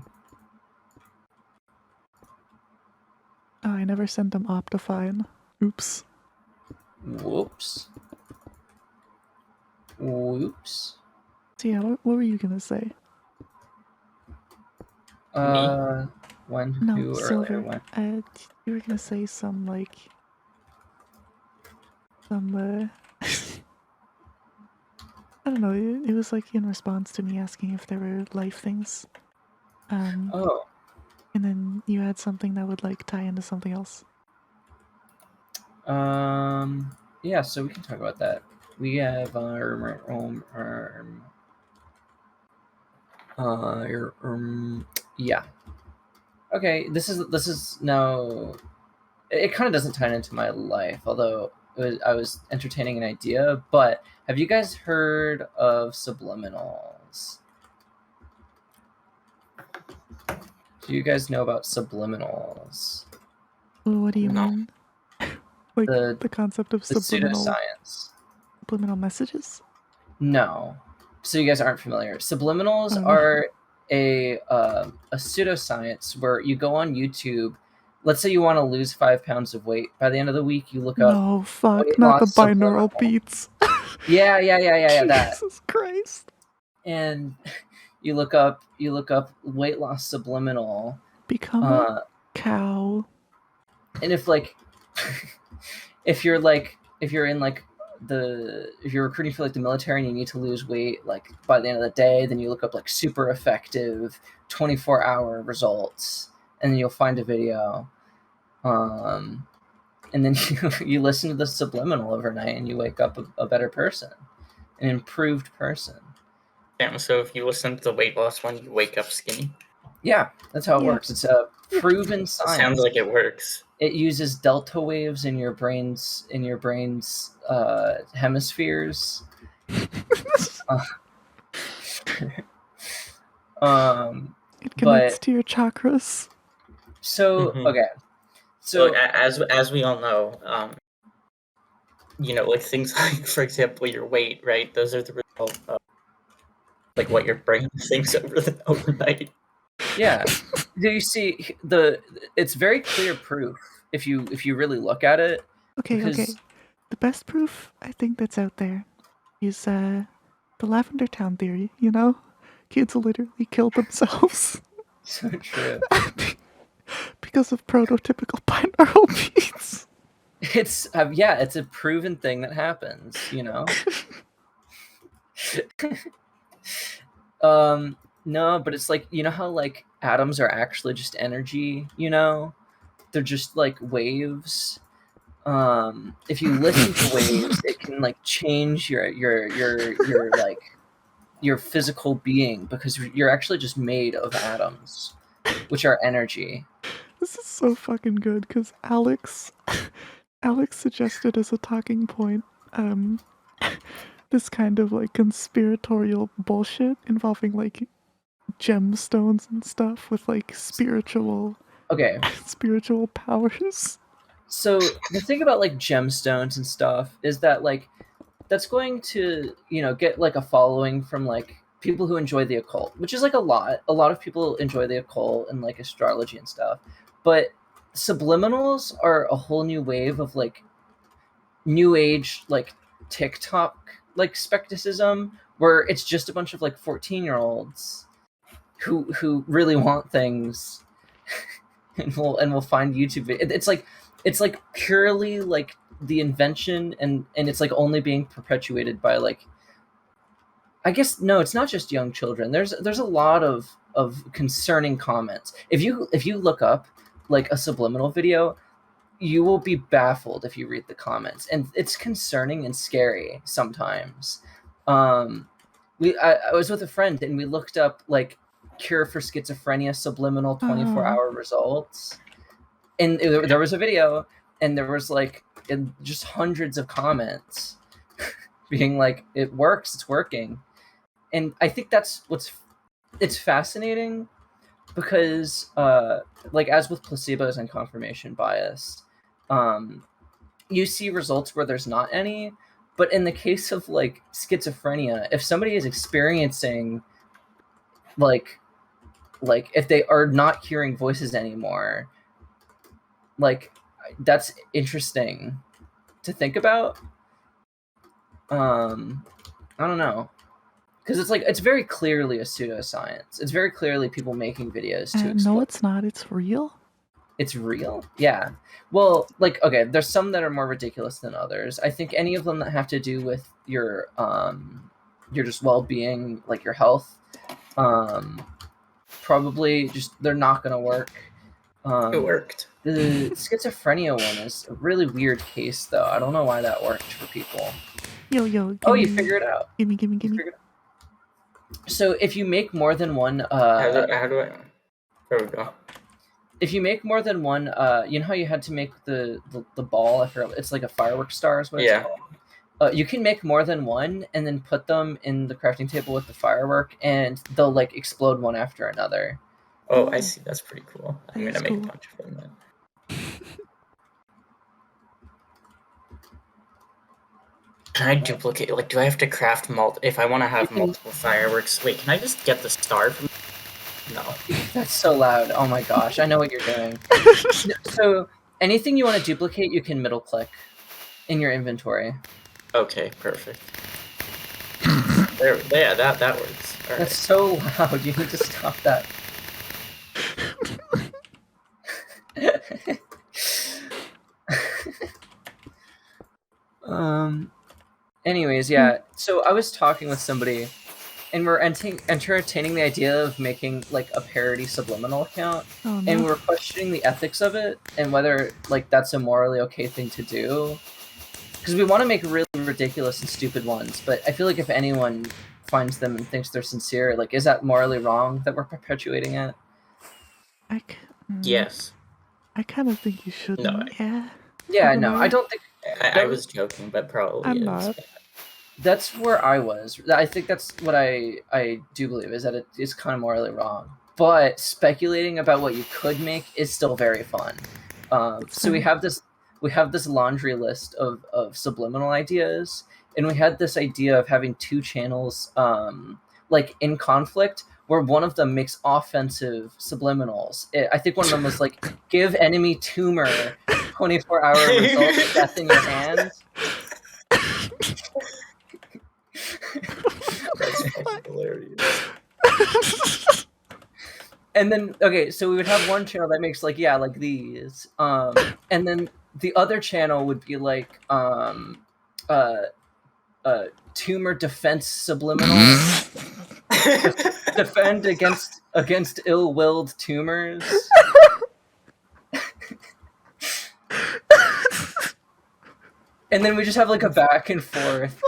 Oh, I never sent them Optifine. Oops. Whoops. Whoops. So yeah, what were you gonna say? When? No, who, Silver. Earlier, when? You were gonna say some like I don't know. It was like in response to me asking if there were life things. Oh. And then you had something that would like tie into something else. Yeah, so we can talk about that. We have yeah. Okay, this is now. It kind of doesn't tie into my life, although I was entertaining an idea. But have you guys heard of Subliminals? Do you guys know about Subliminals? Well, what do you mean? Like the concept of subliminal pseudoscience. Subliminal messages? No. So you guys aren't familiar. Subliminals are a pseudoscience where you go on YouTube. Let's say you want to lose 5 pounds of weight. By the end of the week, you look up. No, fuck, not the binaural beats. Yeah, that. Jesus Christ. And you look up weight loss subliminal. Become a cow. And if like if you're recruiting for like the military and you need to lose weight like by the end of the day, then you look up like super effective 24-hour results, and then you'll find a video, and then you listen to the subliminal overnight and you wake up a better person, an improved person. Damn, so if you listen to the weight loss one, you wake up skinny? Yeah, that's how it works. It's a proven science. It sounds like it works. It uses delta waves in your brain's hemispheres. It connects to your chakras. So okay, so look, as we all know, like things like, for example, your weight, right? Those are the result of like what your brain thinks overnight. Yeah. Do you see it's very clear proof if you really look at it. Okay. The best proof I think that's out there is the Lavender Town theory, Kids literally killed themselves. So true. Because of prototypical binaural beats. It's it's a proven thing that happens, No, but it's like, how like atoms are actually just energy, they're just like waves. If you listen to waves, it can like change your like your physical being, because you're actually just made of atoms, which are energy. This is so fucking good because Alex suggested as a talking point this kind of like conspiratorial bullshit involving like gemstones and stuff with like spiritual powers. So the thing about like gemstones and stuff is that like that's going to get like a following from like people who enjoy the occult, which is like a lot of people enjoy the occult and like astrology and stuff. But subliminals are a whole new wave of like new age like TikTok like skepticism, where it's just a bunch of like 14-year-olds who really want things and will find YouTube videos. It's like purely like the invention, and it's like only being perpetuated by like, I guess, no, it's not just young children. There's a lot of concerning comments. If you look up like a subliminal video, you will be baffled if you read the comments, and it's concerning and scary sometimes. I was with a friend and we looked up like cure for schizophrenia subliminal 24-hour results, and there was a video, and there was like just hundreds of comments being like, it works, it's working. And I think that's it's fascinating, because like as with placebos and confirmation bias, you see results where there's not any. But in the case of like schizophrenia, if somebody is experiencing like if they are not hearing voices anymore, like that's interesting to think about. I don't know, because it's like it's very clearly a pseudoscience. It's very clearly people making videos to explain. No, it's not. It's real. It's real? Yeah. Well, like, okay, there's some that are more ridiculous than others. I think any of them that have to do with your just well-being, like your health, probably just they're not gonna work. It worked. The schizophrenia one is a really weird case, though. I don't know why that worked for people. Yo. You figure it out. Gimme. So if you make more than one, how do I? There we go. If you make more than one, you know how you had to make the ball? I forgot. It's like a fireworks star is what it's called. You can make more than one and then put them in the crafting table with the firework, and they'll like explode one after another. Oh, I see. That's pretty cool. I'm gonna make a bunch of them then. Can I duplicate? Like, do I have to craft if I want to have multiple fireworks? Wait, can I just get the star from? No. That's so loud. Oh my gosh, I know what you're doing. So anything you want to duplicate, you can middle click in your inventory. Okay, perfect. Yeah, that works. All That's so loud. You need to stop that. Anyways, yeah. So I was talking with somebody, and we're entertaining the idea of making like a parody subliminal account, Oh, no. and we're questioning the ethics of it and whether like that's a morally okay thing to do. Because we want to make really ridiculous and stupid ones, but I feel like if anyone finds them and thinks they're sincere, like, is that morally wrong that we're perpetuating it? Yes. I kind of think you shouldn't. No. Yeah, no, I don't think. I was joking, but probably I'm is. not. That's where I was. I think that's what I do believe, is that it is kind of morally wrong. But speculating about what you could make is still very fun. So we have this laundry list of subliminal ideas, and we had this idea of having two channels like in conflict, where one of them makes offensive subliminals. I think one of them was like, give enemy tumor 24-hour results, death in your hands. That's fucking hilarious. And then, okay, so we would have one channel that makes like, yeah, like these. And then the other channel would be like tumor defense subliminal. Defend against ill-willed tumors. And then we just have like a back and forth.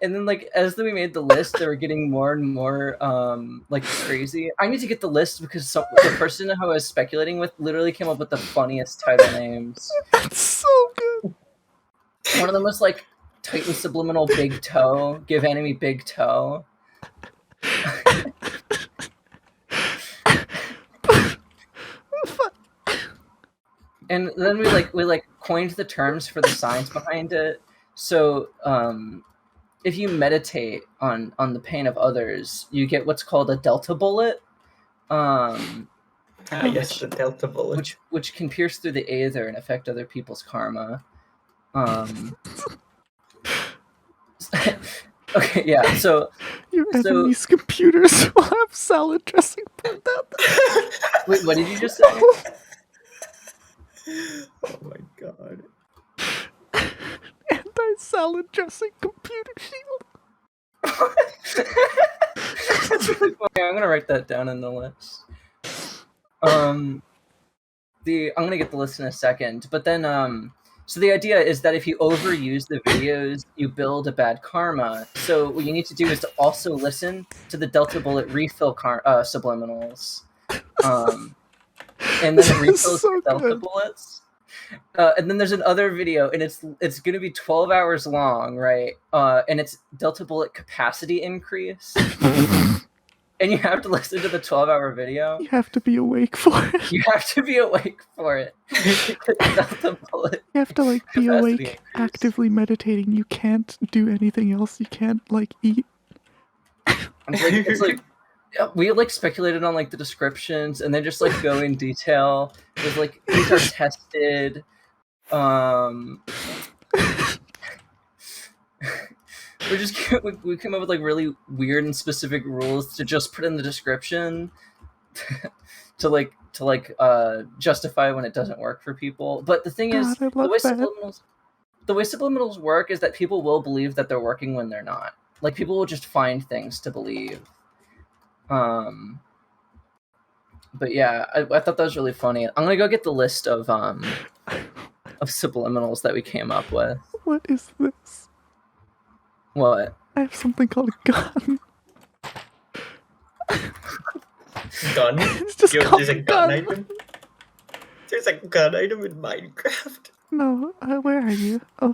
And then, like, as we made the list, they were getting more and more, like, crazy. I need to get the list because the person who I was speculating with literally came up with the funniest title names. That's so good. One of them was, like, Titan Subliminal Big Toe, give enemy big toe. And then we coined the terms for the science behind it. So, if you meditate on the pain of others, you get what's called a delta bullet. Yes, the delta bullet. Which can pierce through the aether and affect other people's karma. Okay, yeah, so... Your enemy's computers will have salad dressing poured out. Wait, what did you just say? Oh my god. Anti-salad dressing computer shield. That's really funny. I'm gonna write that down in the list. I'm gonna get the list in a second, but then so the idea is that if you overuse the videos, you build a bad karma. So what you need to do is to also listen to the Delta Bullet refill subliminals, and then it refills so the Delta Bullets. And then there's another video, and it's going to be 12 hours long, right? And it's Delta Bullet capacity increase. And you have to listen to the 12-hour video. You have to be awake for it. You have to be awake for it. Delta Bullet. You have to like be awake, actively meditating. You can't do anything else. You can't like eat. It's like we like speculated on like the descriptions, and then just like go in detail. There's like these are tested. We came up with like really weird and specific rules to just put in the description to justify when it doesn't work for people. But the thing is, the way subliminals work is that people will believe that they're working when they're not. Like, people will just find things to believe. But yeah, I thought that was really funny. I'm gonna go get the list of subliminals that we came up with. What is this? What? I have something called a gun. Gun? It's just there's a gun item? There's a gun item in Minecraft. No, where are you? Oh.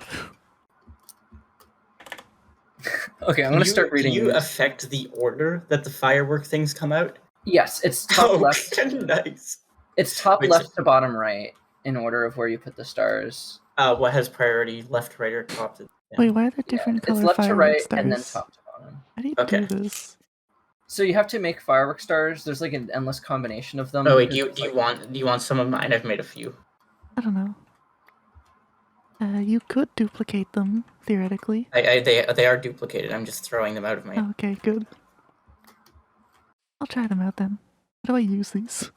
Okay, I'm gonna start reading. Do you affect the order that the firework things come out? Yes, it's top left. Nice. It's top left to bottom right in order of where you put the stars. What has priority, left, right, or top to? Wait, why are there different color it's left to right stars? and then top to bottom. How do you do this? So you have to make firework stars. There's like an endless combination of them. Oh wait, do you want some of mine? I've made a few. I don't know. You could duplicate them theoretically. They are duplicated. I'm just throwing them out of my. Oh, okay, good. I'll try them out then. How do I use these?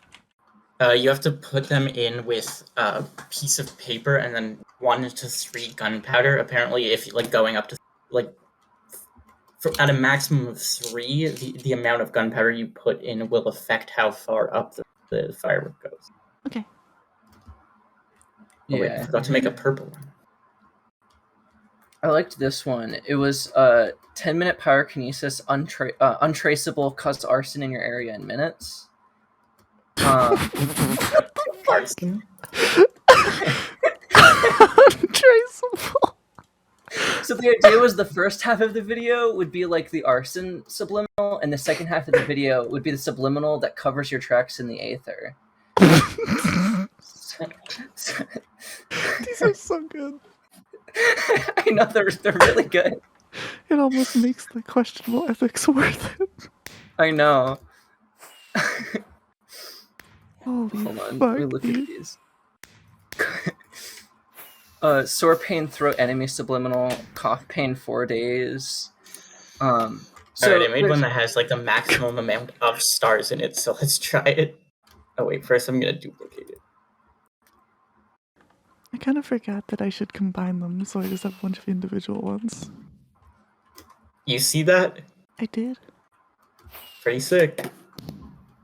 You have to put them in with a piece of paper and then 1 to 3 gunpowder. Apparently, if like going up to like at a maximum of 3, the amount of gunpowder you put in will affect how far up the firework goes. Okay. Oh, wait, I forgot to make a purple one. I liked this one. It was 10-minute pyrokinesis, untraceable, cause arson in your area in minutes. Arson? Untraceable. So the idea was the first half of the video would be like the arson subliminal, and the second half of the video would be the subliminal that covers your tracks in the aether. These are so good. I know they're really good. It almost makes the questionable ethics worth it. I know. Holy Hold on, fuck, let me look dude. at these. Sore pain, throat enemy subliminal, cough pain 4 days. So Alright, I made one that has like the maximum amount of stars in it, so let's try it. Oh wait, first I'm gonna duplicate it. I kind of forgot that I should combine them, so I just have a bunch of individual ones. You see that? I did. Pretty sick.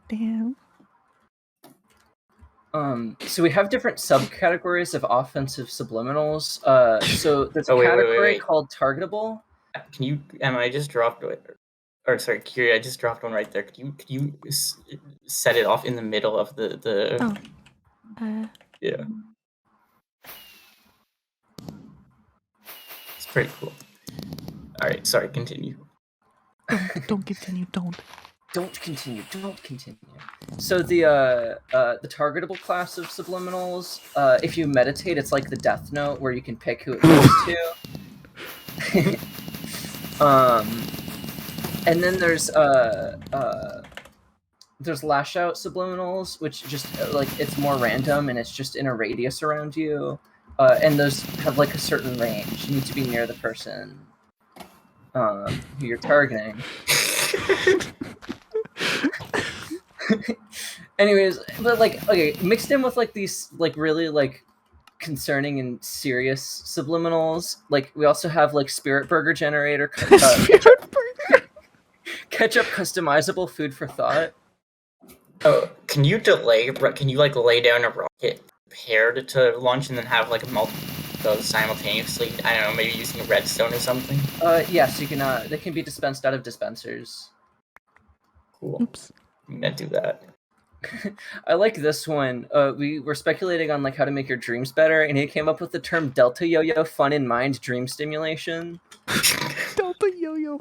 Damn. So we have different subcategories of offensive subliminals. So there's a Oh, wait, category called targetable. Can you? I just dropped it. Or sorry, Kiri, I just dropped one right there. Could you set it off in the middle of the? Oh. Yeah. It's pretty cool. All right, sorry. Continue. Don't continue. Don't. Don't continue. So the targetable class of subliminals, if you meditate, it's like the Death Note where you can pick who it goes to. And then there's lash out subliminals, which just like it's more random and it's just in a radius around you. And those have like a certain range. You need to be near the person who you're targeting. Anyways, but like, okay, mixed in with like these like really like concerning and serious subliminals, like we also have like spirit burger generator, ketchup customizable food for thought. Oh, can you like lay down a rocket prepared to launch and then have like multiple simultaneously? I don't know, maybe using a redstone or something. Yes, you can. They can be dispensed out of dispensers. Cool. Oops. I'm gonna do that. I like this one. We were speculating on like how to make your dreams better, and he came up with the term Delta Yo-Yo Fun in Mind Dream Stimulation. Delta Yo-Yo.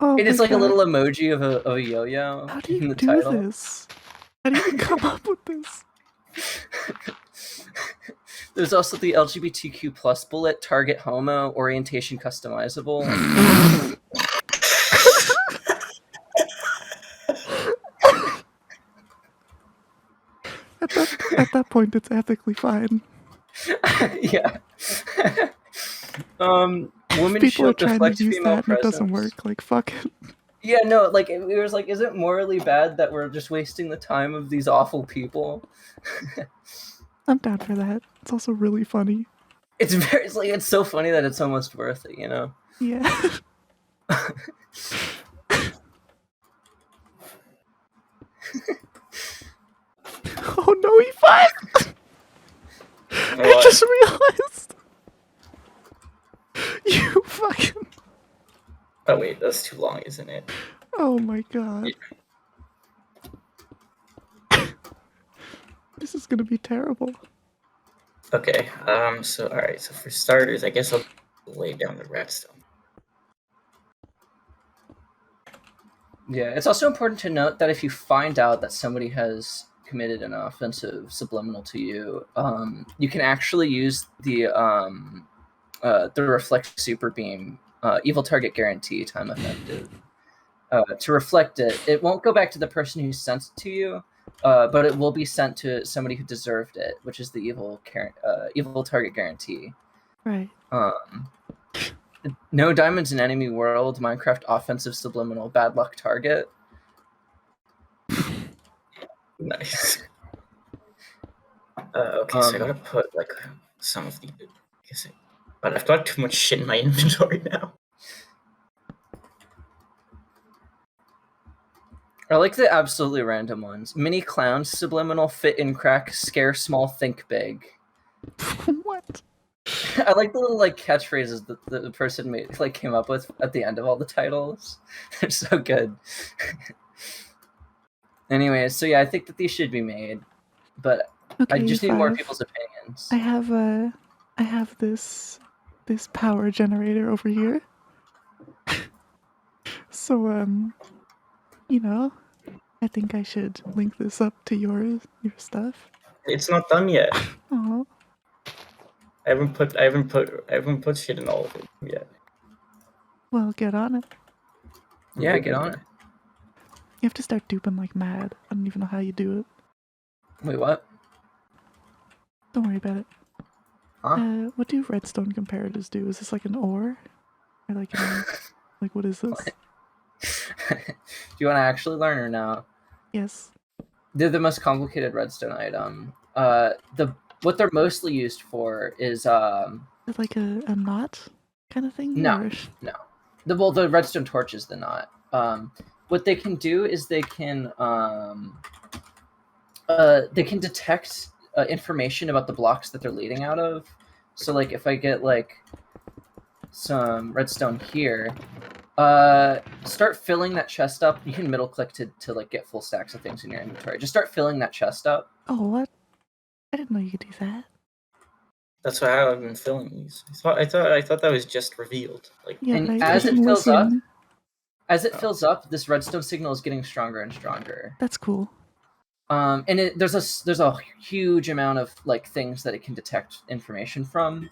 Oh, it is like a little emoji of a yo-yo. How do you in the do title. this? How do you come up with this? There's also the LGBTQ plus bullet, target homo, orientation customizable. At that point, it's ethically fine. Yeah. Women people are shield trying deflects to use female that and it doesn't presence. work. Like, fuck it. Yeah, no, like it was like, is it morally bad that we're just wasting the time of these awful people? I'm down for that. It's also really funny. It's so funny that it's almost worth it, you know? Yeah. Oh no, he fired! I just realized. You fucking. Oh wait, that's too long, isn't it? Oh my god. Yeah. This is gonna be terrible. Okay, so alright, so for starters, I guess I'll lay down the redstone. Yeah, it's also important to note that if you find out that somebody has committed an offensive subliminal to you, you can actually use the reflect super beam, evil target guarantee, time effective, to reflect it. It won't go back to the person who sent it to you, but it will be sent to somebody who deserved it, which is the evil target guarantee. Right. No diamonds in enemy world, Minecraft offensive subliminal, bad luck target. Nice. Okay, so I gotta put like some of the. But I've got too much shit in my inventory now. I like the absolutely random ones. Mini clowns, subliminal, fit in crack, scare small, think big. What? I like the little like catchphrases that the person came up with at the end of all the titles. They're so good. Anyway, so yeah, I think that these should be made, but Okay, I just need more E5. people's opinions. I have this power generator over here. So you know, I think I should link this up to your stuff. It's not done yet. Oh. I haven't put shit in all of it yet. Well, get on it. Yeah, get on it. You have to start duping like mad. I don't even know how you do it. Wait, what? Don't worry about it. Huh? What do redstone comparators do? Is this like an ore? Or like like what is this? What? Do you want to actually learn or no? Yes. They're the most complicated redstone item. What they're mostly used for is Is it like a knot kind of thing? No, or... no. The redstone torch is the knot. What they can do is they can detect information about the blocks that they're leading out of. So like if I get like some redstone here, start filling that chest up. You can middle click to like get full stacks of things in your inventory. Just start filling that chest up. Oh, what? I didn't know you could do that. That's why I've been filling these. I thought that was just revealed. Like, Yeah, and I as it didn't fills up, listen. fills up, this redstone signal is getting stronger and stronger. That's cool. And there's a huge amount of like things that it can detect information from.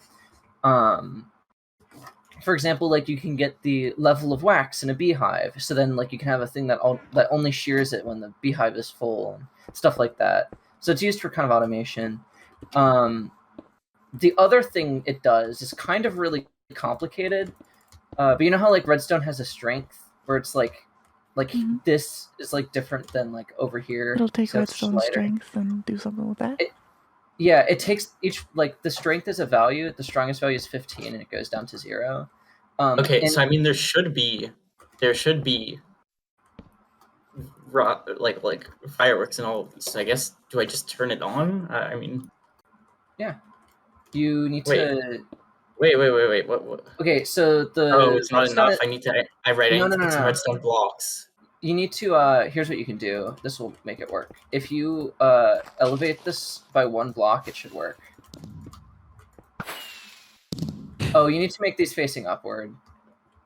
For example, like you can get the level of wax in a beehive, so then like you can have a thing that only shears it when the beehive is full and stuff like that. So it's used for kind of automation. The other thing it does is kind of really complicated, but you know how like redstone has a strength where it's like Mhm. this is like different than like over here. It'll take so it's redstone lighter. strength and do something with that. Yeah, it takes each like the strength is a value. The strongest value is 15, and it goes down to 0. Okay, so I mean, there should be like fireworks and all of these. So I guess, do I just turn it on? I mean, yeah, you need to. Wait. What? Okay, so the. Oh, it's not redstone enough. I need to. I need to put some redstone blocks. You need to. Here's what you can do. This will make it work. If you elevate this by 1 block, it should work. Oh, you need to make these facing upward.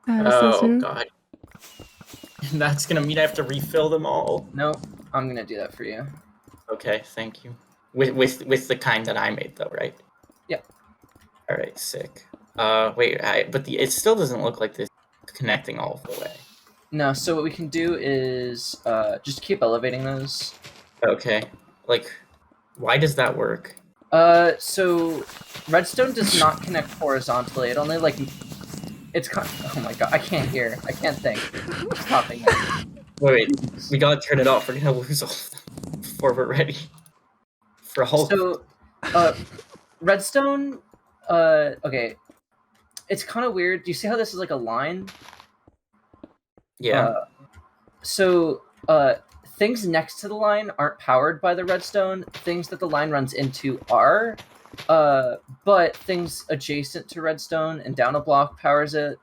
Oh god. That's gonna mean I have to refill them all. No, I'm gonna do that for you. Okay, thank you. With the kind that I made though, right? Yep. All right, sick. Wait, but it still doesn't look like this is connecting all of the way. No, so what we can do is just keep elevating those. Okay, like, why does that work? So redstone does not connect horizontally. It only like it's oh my god, I can't hear. I can't think. It's popping up. Wait, we gotta turn it off. We're gonna lose all of them before we're ready. For all. So, redstone. Okay, it's kind of weird. Do you see how this is like a line? Yeah. So, things next to the line aren't powered by the redstone. Things that the line runs into are. But things adjacent to redstone and down a block powers it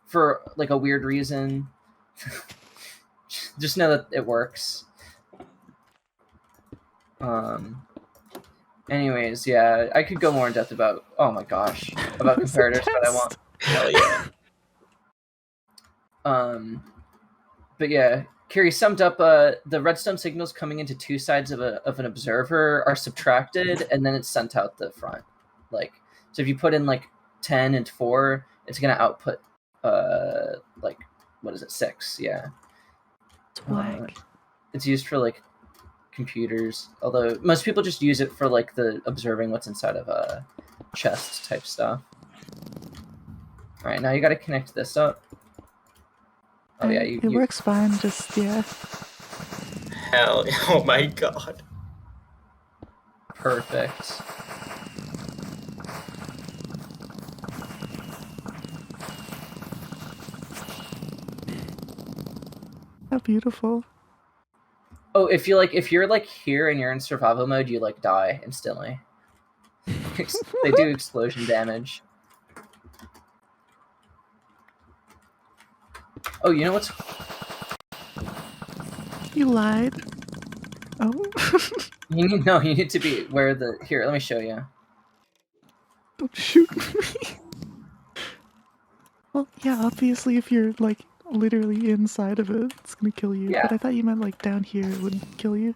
for like a weird reason. Just know that it works. Anyways, yeah, I could go more in depth about about comparators, but I won't. Hell yeah. But yeah, Kiri summed up. The redstone signals coming into 2 sides of an observer are subtracted, and then it's sent out the front. Like, so if you put in like 10 and 4, it's gonna output like, what is it, 6? Yeah. It's used for like computers, although most people just use it for like the observing what's inside of a chest type stuff. All right, now you got to connect this up. Oh yeah, it works fine. Just Hell, oh my god. Perfect. How beautiful. Oh, if you're like here and you're in survival mode, you like die instantly. They do explosion damage. Oh, you know what's... You lied. Oh. You need to be where the... Here, let me show you. Don't shoot me. Well, yeah, obviously if you're, like, literally inside of it, it's gonna kill you. Yeah. But I thought you meant, like, down here it wouldn't kill you.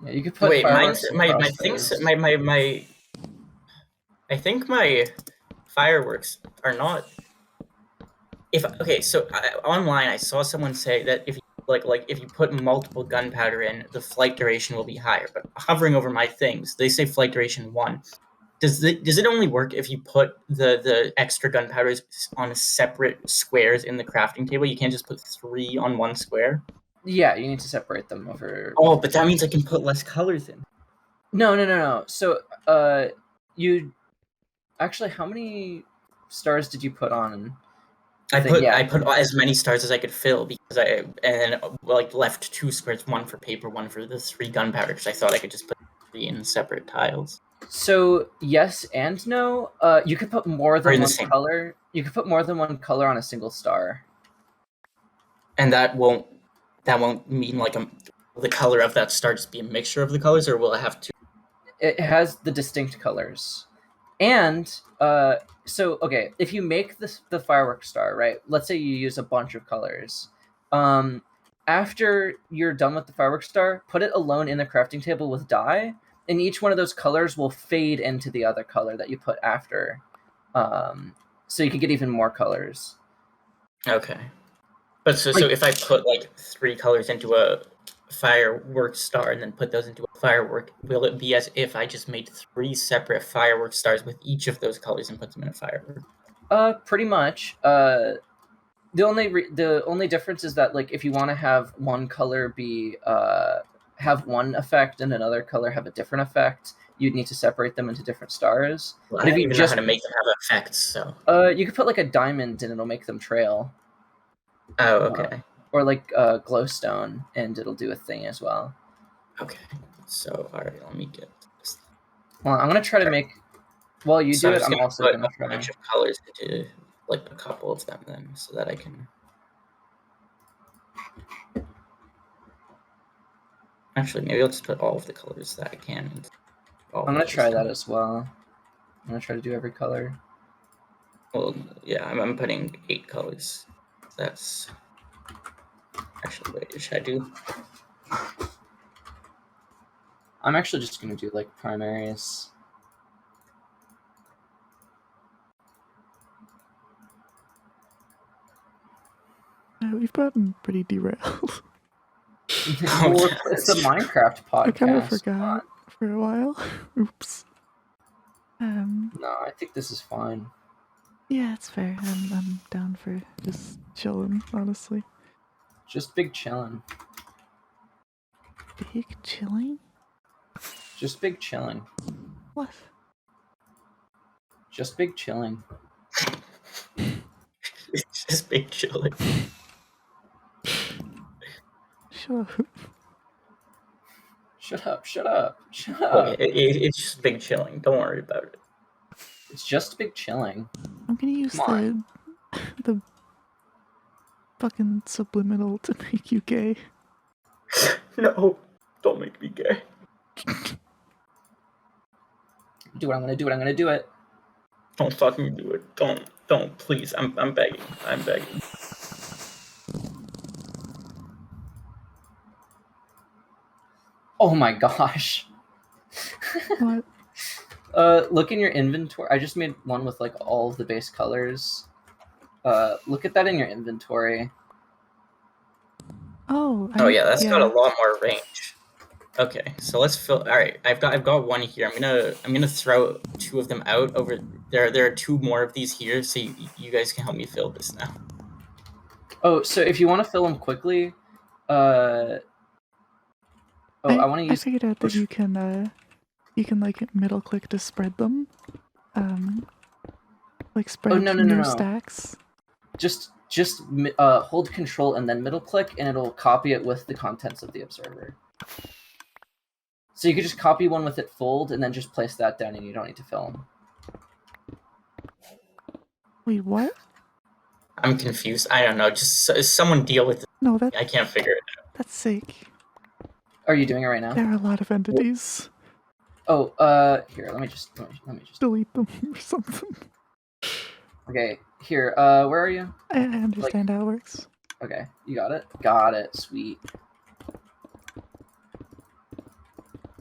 Yeah, you could put Wait, fireworks my across things, those. my I think my fireworks are not... So online I saw someone say that if you if you put multiple gunpowder in, the flight duration will be higher. But hovering over my things, they say flight duration 1. Does it only work if you put the extra gunpowders on separate squares in the crafting table? You can't just put 3 on one square? Yeah, you need to separate them over... Oh, but that means I can put less colors in. No. So, you... Actually, how many stars did you put on? I put as many stars as I could fill because left 2 squares, 1 for paper, 1 for the 3 gunpowder, because I thought I could just put 3 in separate tiles. So yes and no. You could put more than one color. You could put more than one color on a single star. And that won't mean like the color of that star just be a mixture of the colors, or will it have to? It has the distinct colors. And so okay, if you make the fireworks star, right? Let's say you use a bunch of colors. After you're done with the fireworks star, put it alone in the crafting table with dye, and each one of those colors will fade into the other color that you put after. So you can get even more colors. Okay. But so if I put like 3 colors into a fireworks star and then put those into a firework, will it be as if I just made 3 separate firework stars with each of those colors and put them in a firework? Pretty much. The only difference is that, like, if you want to have one color be have one effect and another color have a different effect, you'd need to separate them into different stars. Well, but I if don't you even just know how to make them have effects, so... you could put like a diamond and it'll make them trail. Oh, okay. Or like glowstone, and it'll do a thing as well. Okay. So, all right, let me get this. Well, I'm gonna try to make... While you do it, I'm also put gonna try a bunch of colors into like a couple of them then, so that I can... Actually, maybe I'll just put all of the colors that I can. I'm gonna try that as well. I'm gonna try to do every color. Well, yeah, I'm putting 8 colors. That's... Actually, wait, should I do... I'm actually just gonna do like primaries. We've gotten pretty derailed. It's the Minecraft podcast. I kind of forgot for a while. Oops. No, I think this is fine. Yeah, it's fair. I'm down for just chilling, honestly. Just big chillin'. Big chilling? Just big chilling. What? Just big chilling. It's just big chilling. Shut Shut up. up, shut up, shut up. Okay, it's just big chilling. Don't worry about it. It's just big chilling. I'm gonna use the fucking subliminal to make you gay. No, don't make me gay. Do what I'm gonna do it, I'm gonna do it. Don't fucking do it. Don't, please. I'm begging. I'm begging. Oh my gosh. What? Look in your inventory. I just made one with like all of the base colors. Look at that in your inventory. Oh. Yeah, that's got a lot more range. Okay, so let's fill. All right, I've got one here. I'm gonna throw 2 of them out over there. There are 2 more of these here, so you guys can help me fill this now. Oh, so if you want to fill them quickly, Oh, I want to I use. figured out that you can like middle click to spread them. Like spread no, new stacks. Just hold control and then middle click, and it'll copy it with the contents of the observer. So you could just copy one with it fold, and then just place that down, and you don't need to fill them. Wait, what? I'm confused. I don't know. Just someone deal with it. No, that I can't figure it out. that's sick. Are you doing it right now? There are a lot of entities. Oh, here. Let me just delete them or something. Okay, here. Where are you? I understand how it works. Okay, you got it. Got it. Sweet.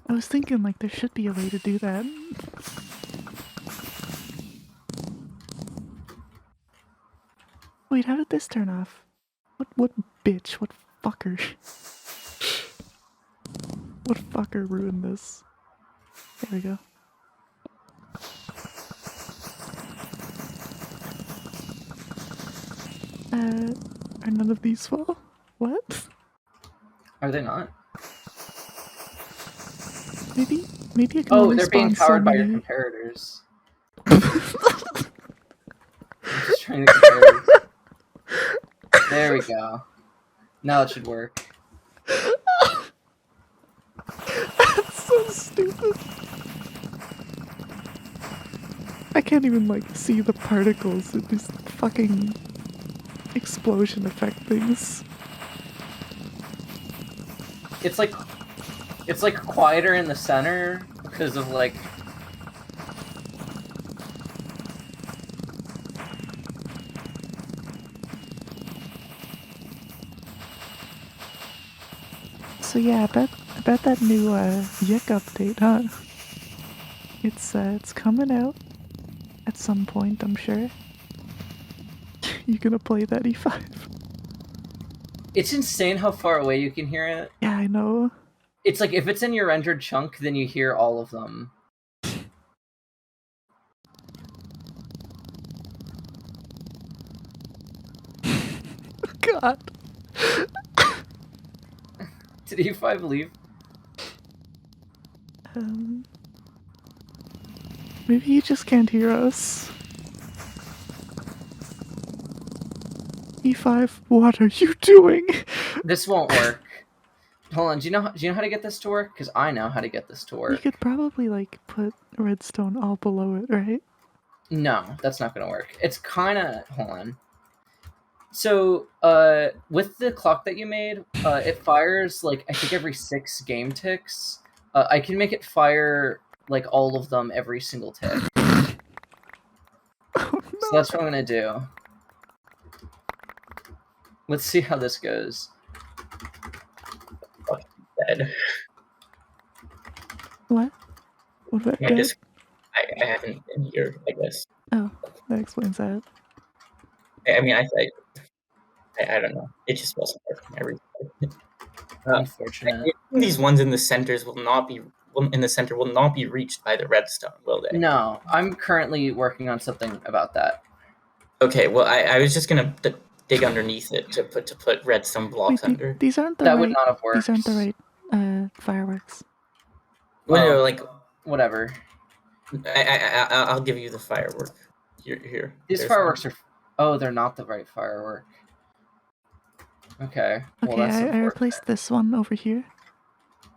I was thinking like there should be a way to do that. Wait, how did this turn off? What bitch? What fucker? What fucker ruined this? There we go. Are none of these full? What? Are they not? Maybe I can Oh, only they're being spawn powered so by your many. comparators. I'm just trying to compare. There we go. Now it should work. That's so stupid. I can't even like see the particles. It just fucking explosion effect things. It's like quieter in the center because of like. So yeah, I bet that new Yik update, huh? It's coming out at some point, I'm sure. You gonna play that E5? It's insane how far away you can hear it. Yeah, I know. It's like if it's in your rendered chunk, then you hear all of them. God. Did E5 leave? Maybe he just can't hear us. E5, what are you doing? This won't work. Hold on, do you know how to get this to work? Because I know how to get this to work. You could probably like put redstone all below it, right? No, that's not gonna work. It's kinda hold on. So, with the clock that you made, it fires like I think every 6 game ticks. I can make it fire like all of them every single tick. Oh, no. So that's what I'm gonna do. Let's see how this goes. Dead. What? What about dead? I haven't been here, I guess. Oh, that explains that. I mean, I don't know. It just wasn't working every time. Unfortunate. These ones in the centers will not be reached by the redstone, will they? No, I'm currently working on something about that. Okay, well, I was just gonna dig underneath it to put redstone blocks under. These aren't the that right. would not have worked. These aren't the right fireworks. Well, like whatever. I'll give you the firework. Here. These fireworks are. Oh, they're not the right firework. Okay. Well, Okay, I replaced this one over here.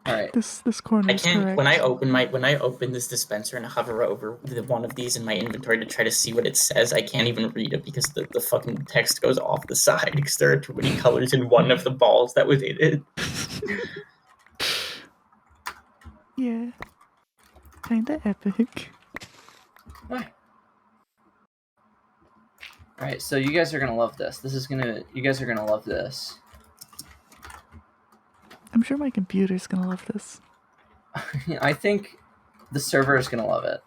All right. This corner is correct. When I open this dispenser and hover over one of these in my inventory to try to see what it says, I can't even read it because the fucking text goes off the side because there are too many colors in one of the balls that was in it. Yeah. Kinda epic. Alright, so you guys are gonna love this. You guys are gonna love this. I'm sure my computer's gonna love this. I think the server is gonna love it.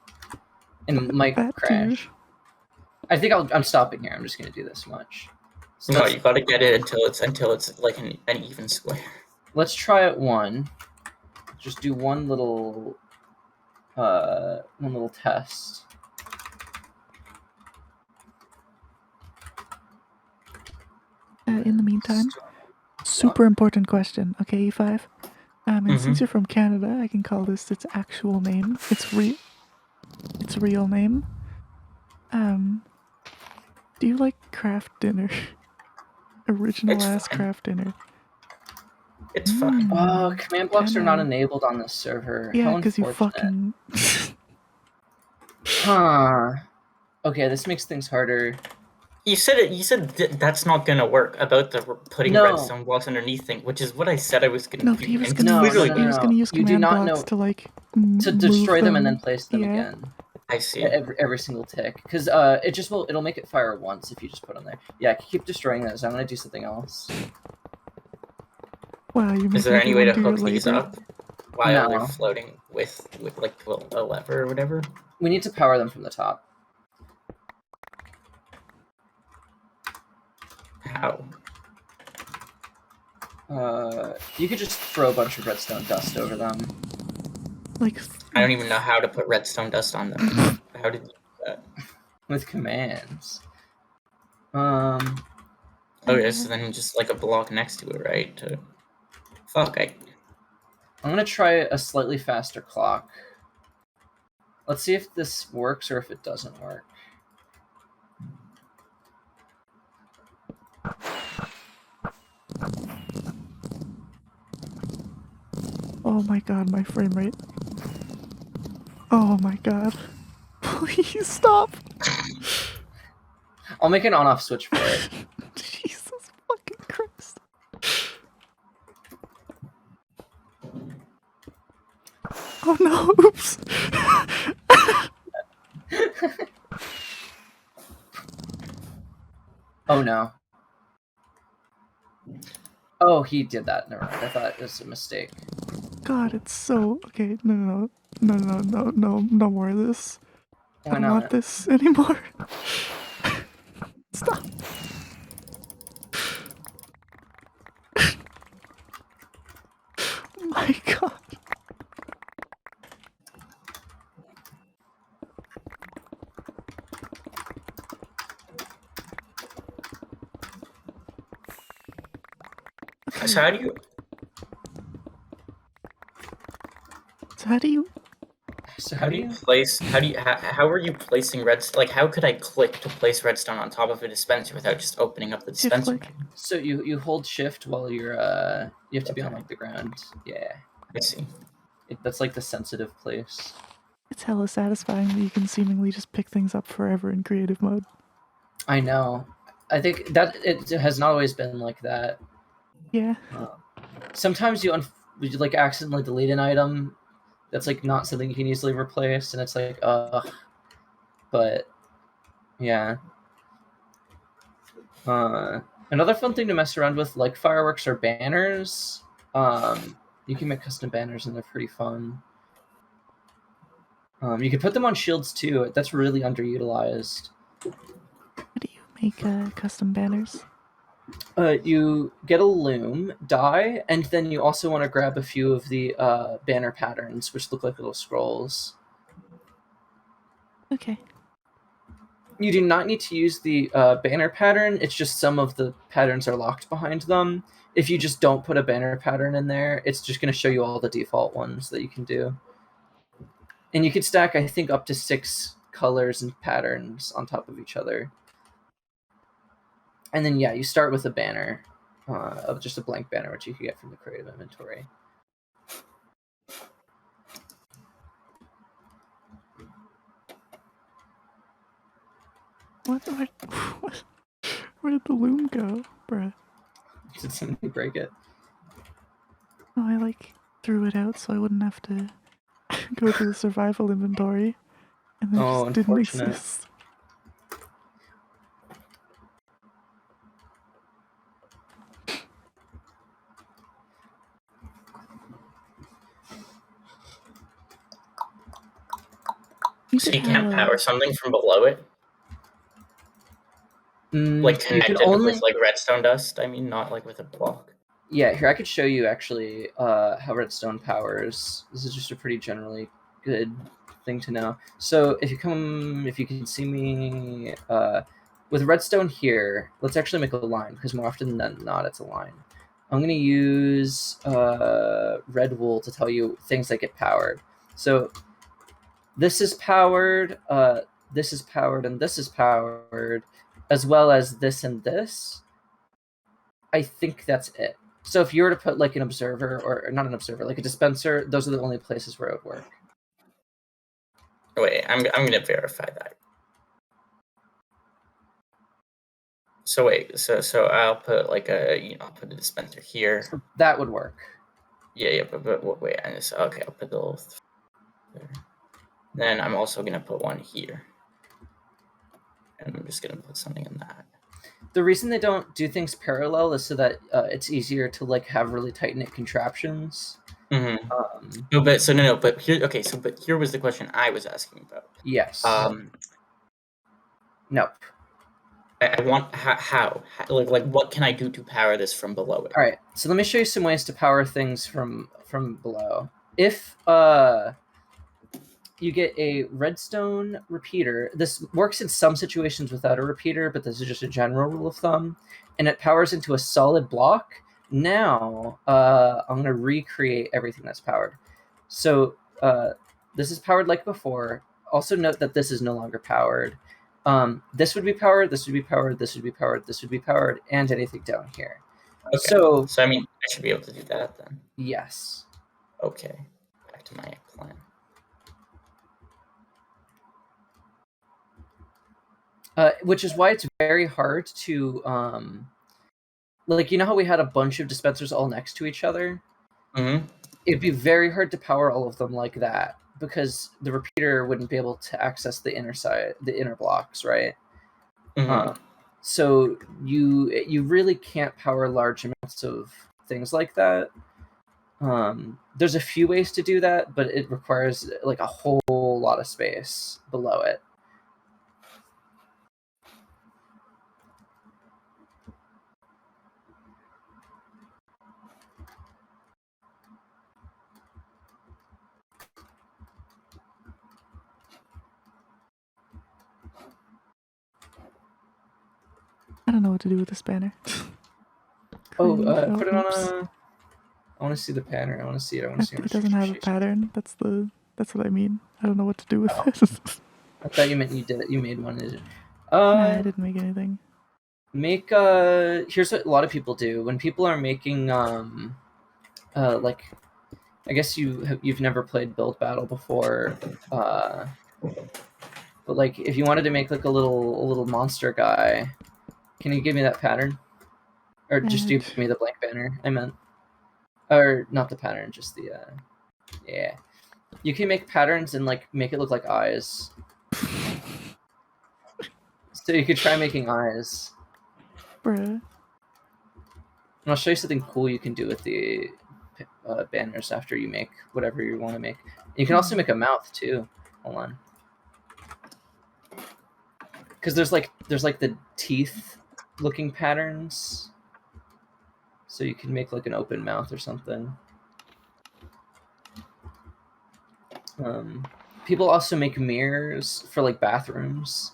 And it might crash. I think I'm stopping here. I'm just gonna do this much. So no, you gotta get it until it's like an even square. Let's try it one. Just do one little test. In the meantime, super important question. Okay, E5. And since you're from Canada, I can call this its actual name. Its real name. Do you like craft dinner? Original ass craft dinner. It's fine. Oh, command blocks are not enabled on this server. Yeah, because you fucking... Huh. Okay, this makes things harder. You said that's not gonna work about the putting redstone blocks underneath thing, which is what I said I was gonna do. No, he was gonna use command blocks to like to destroy them and then place them again. I see. Every single tick, because it'll make it fire once if you just put them there. Yeah, keep destroying those. I'm gonna do something else. Wow, is there any way to hook these up while they're floating with like a lever or whatever? We need to power them from the top. How? You could just throw a bunch of redstone dust over them. Like, I don't even know how to put redstone dust on them. How did you do that? With commands. Okay, so then just like a block next to it, right? I'm gonna try a slightly faster clock. Let's see if this works or if it doesn't work. Oh my god, my frame rate. Oh my god. Please stop. I'll make an on-off switch for it. Jesus fucking Christ. Oh no, oops. Oh no. Oh, he did that. Never mind. I thought it was a mistake. God, it's so... Okay, no more of this. Why I don't not? want this anymore. Stop. My god. So how do you... How are you placing redstone? Like, how could I click to place redstone on top of a dispenser without just opening up the dispenser? So you hold shift while you're you have to be on like the ground. Yeah. I see. That's like the sensitive place. It's hella satisfying that you can seemingly just pick things up forever in creative mode. I know. I think that it has not always been like that. Yeah. Sometimes you like accidentally delete an item that's like not something you can easily replace, and it's like, but yeah. Another fun thing to mess around with, like fireworks or banners. You can make custom banners, and they're pretty fun. You can put them on shields too. That's really underutilized. How do you make custom banners? You get a loom, dye, and then you also want to grab a few of the banner patterns, which look like little scrolls. Okay. You do not need to use the banner pattern. It's just some of the patterns are locked behind them. If you just don't put a banner pattern in there, it's just going to show you all the default ones that you can do. And you can stack, I think, up to 6 colors and patterns on top of each other. And then, yeah, you start with a banner, of just a blank banner, which you can get from the creative inventory. Where did the loom go, bruh? Did somebody break it? No, I like threw it out so I wouldn't have to go to the survival inventory, and then it just didn't exist. So you can't power something from below it? Like connected with like redstone dust? I mean, not like with a block. Yeah, here I could show you actually how redstone powers. This is just a pretty generally good thing to know. So if you can see me with redstone here, let's actually make a line, because more often than not it's a line. I'm going to use red wool to tell you things that get powered. So this is powered, this is powered, and this is powered, as well as this and this. I think that's it. So if you were to put like an observer, or not an observer, like a dispenser, those are the only places where it would work. Wait, I'm gonna verify that. So wait, so I'll put like I'll put a dispenser here. So that would work. Yeah, but wait, okay, I'll put the little there. Then I'm also gonna put one here, and I'm just gonna put something in that. The reason they don't do things parallel is so that it's easier to like have really tight knit contraptions. Mm-hmm. But here was the question I was asking about. Yes. Nope. I want how like what can I do to power this from below it? All right, so let me show you some ways to power things from below. If you get a redstone repeater, this works in some situations without a repeater, but this is just a general rule of thumb, and it powers into a solid block. Now I'm going to recreate everything that's powered. So this is powered like before. Also note that this is no longer powered. This would be powered, this would be powered, this would be powered, this would be powered, and anything down here. Okay. So I mean, I should be able to do that then. Yes. Okay. Back to my plan. Which is why it's very hard to, like, you know how we had a bunch of dispensers all next to each other? Mm-hmm. It'd be very hard to power all of them like that, because the repeater wouldn't be able to access the inner blocks, right? Mm-hmm. So you really can't power large amounts of things like that. There's a few ways to do that, but it requires like a whole lot of space below it. I don't know what to do with this banner. Put it on a... I want to see the pattern. I want to see it. It doesn't have a pattern. That's what I mean. I don't know what to do with it. I thought you meant you did it. You made one. Nah, I didn't make anything. Make here's what a lot of people do when people are making like, I guess you've never played Build Battle before, but like if you wanted to make like a little monster guy, can you give me that pattern, or just give me the blank banner? I meant, or not the pattern, just the yeah. You can make patterns and like make it look like eyes. So you could try making eyes. Bruh. And I'll show you something cool you can do with the banners after you make whatever you want to make. You can also make a mouth too. Hold on. Because there's like the teeth looking patterns. So you can make like an open mouth or something. People also make mirrors for like bathrooms,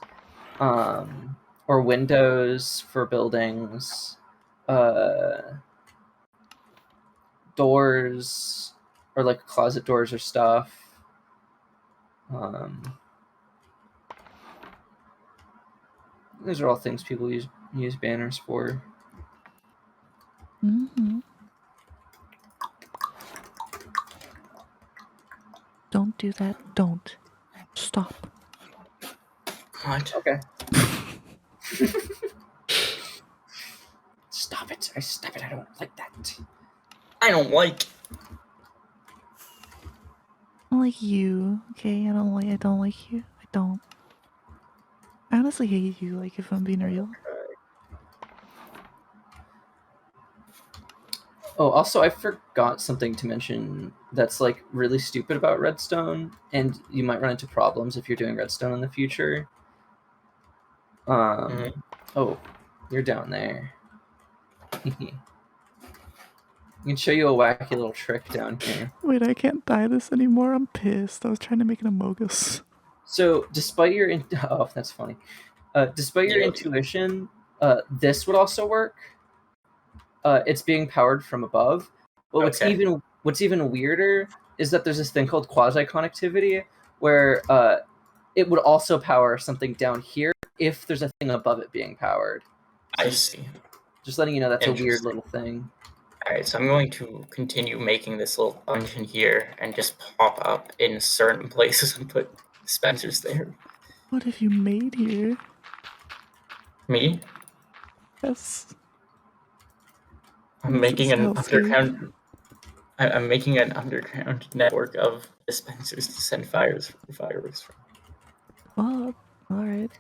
or windows for buildings, doors, or like closet doors or stuff. Those are all things people use banners for. Mm-hmm. Don't do that. Don't. Stop. What? Okay. Stop it. Stop it. I don't like that. I don't like. I don't like you. Okay, I don't like you. I don't. I honestly hate you, like, if I'm being real. Oh, also, I forgot something to mention that's like really stupid about redstone, and you might run into problems if you're doing redstone in the future. Oh, you're down there. I can show you a wacky little trick down here. Wait, I can't dye this anymore. I'm pissed. I was trying to make an amogus. So, despite your oh, that's funny. Despite your intuition, this would also work. it's being powered from above. But what's even weirder is that there's this thing called quasi-connectivity, where it would also power something down here if there's a thing above it being powered. So I see. Just letting you know that's a weird little thing. Alright, so I'm going to continue making this little dungeon here and just pop up in certain places and put dispensers there. What have you made here? Me? Yes. I'm making an underground. I'm making an underground network of dispensers to send fireworks from. Well, all right.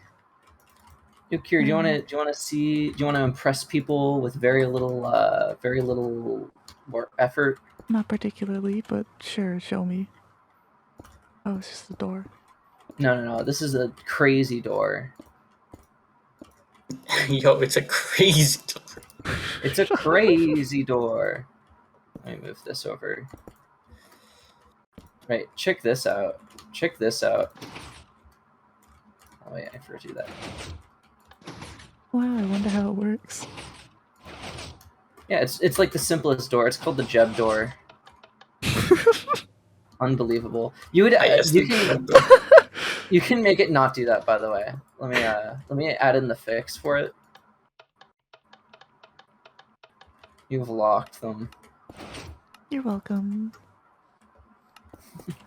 Yo, Kira, do you want to impress people with very little more effort? Not particularly, but sure, show me. Oh, it's just a door. No. This is a crazy door. Yo, it's a crazy door. It's a crazy door. Let me move this over. Right, check this out. Check this out. Oh yeah, I forgot to do that. Wow, I wonder how it works. Yeah, it's like the simplest door. It's called the Jeb door. Unbelievable. You can make it not do that, by the way. Let me add in the fix for it. You've locked them. You're welcome.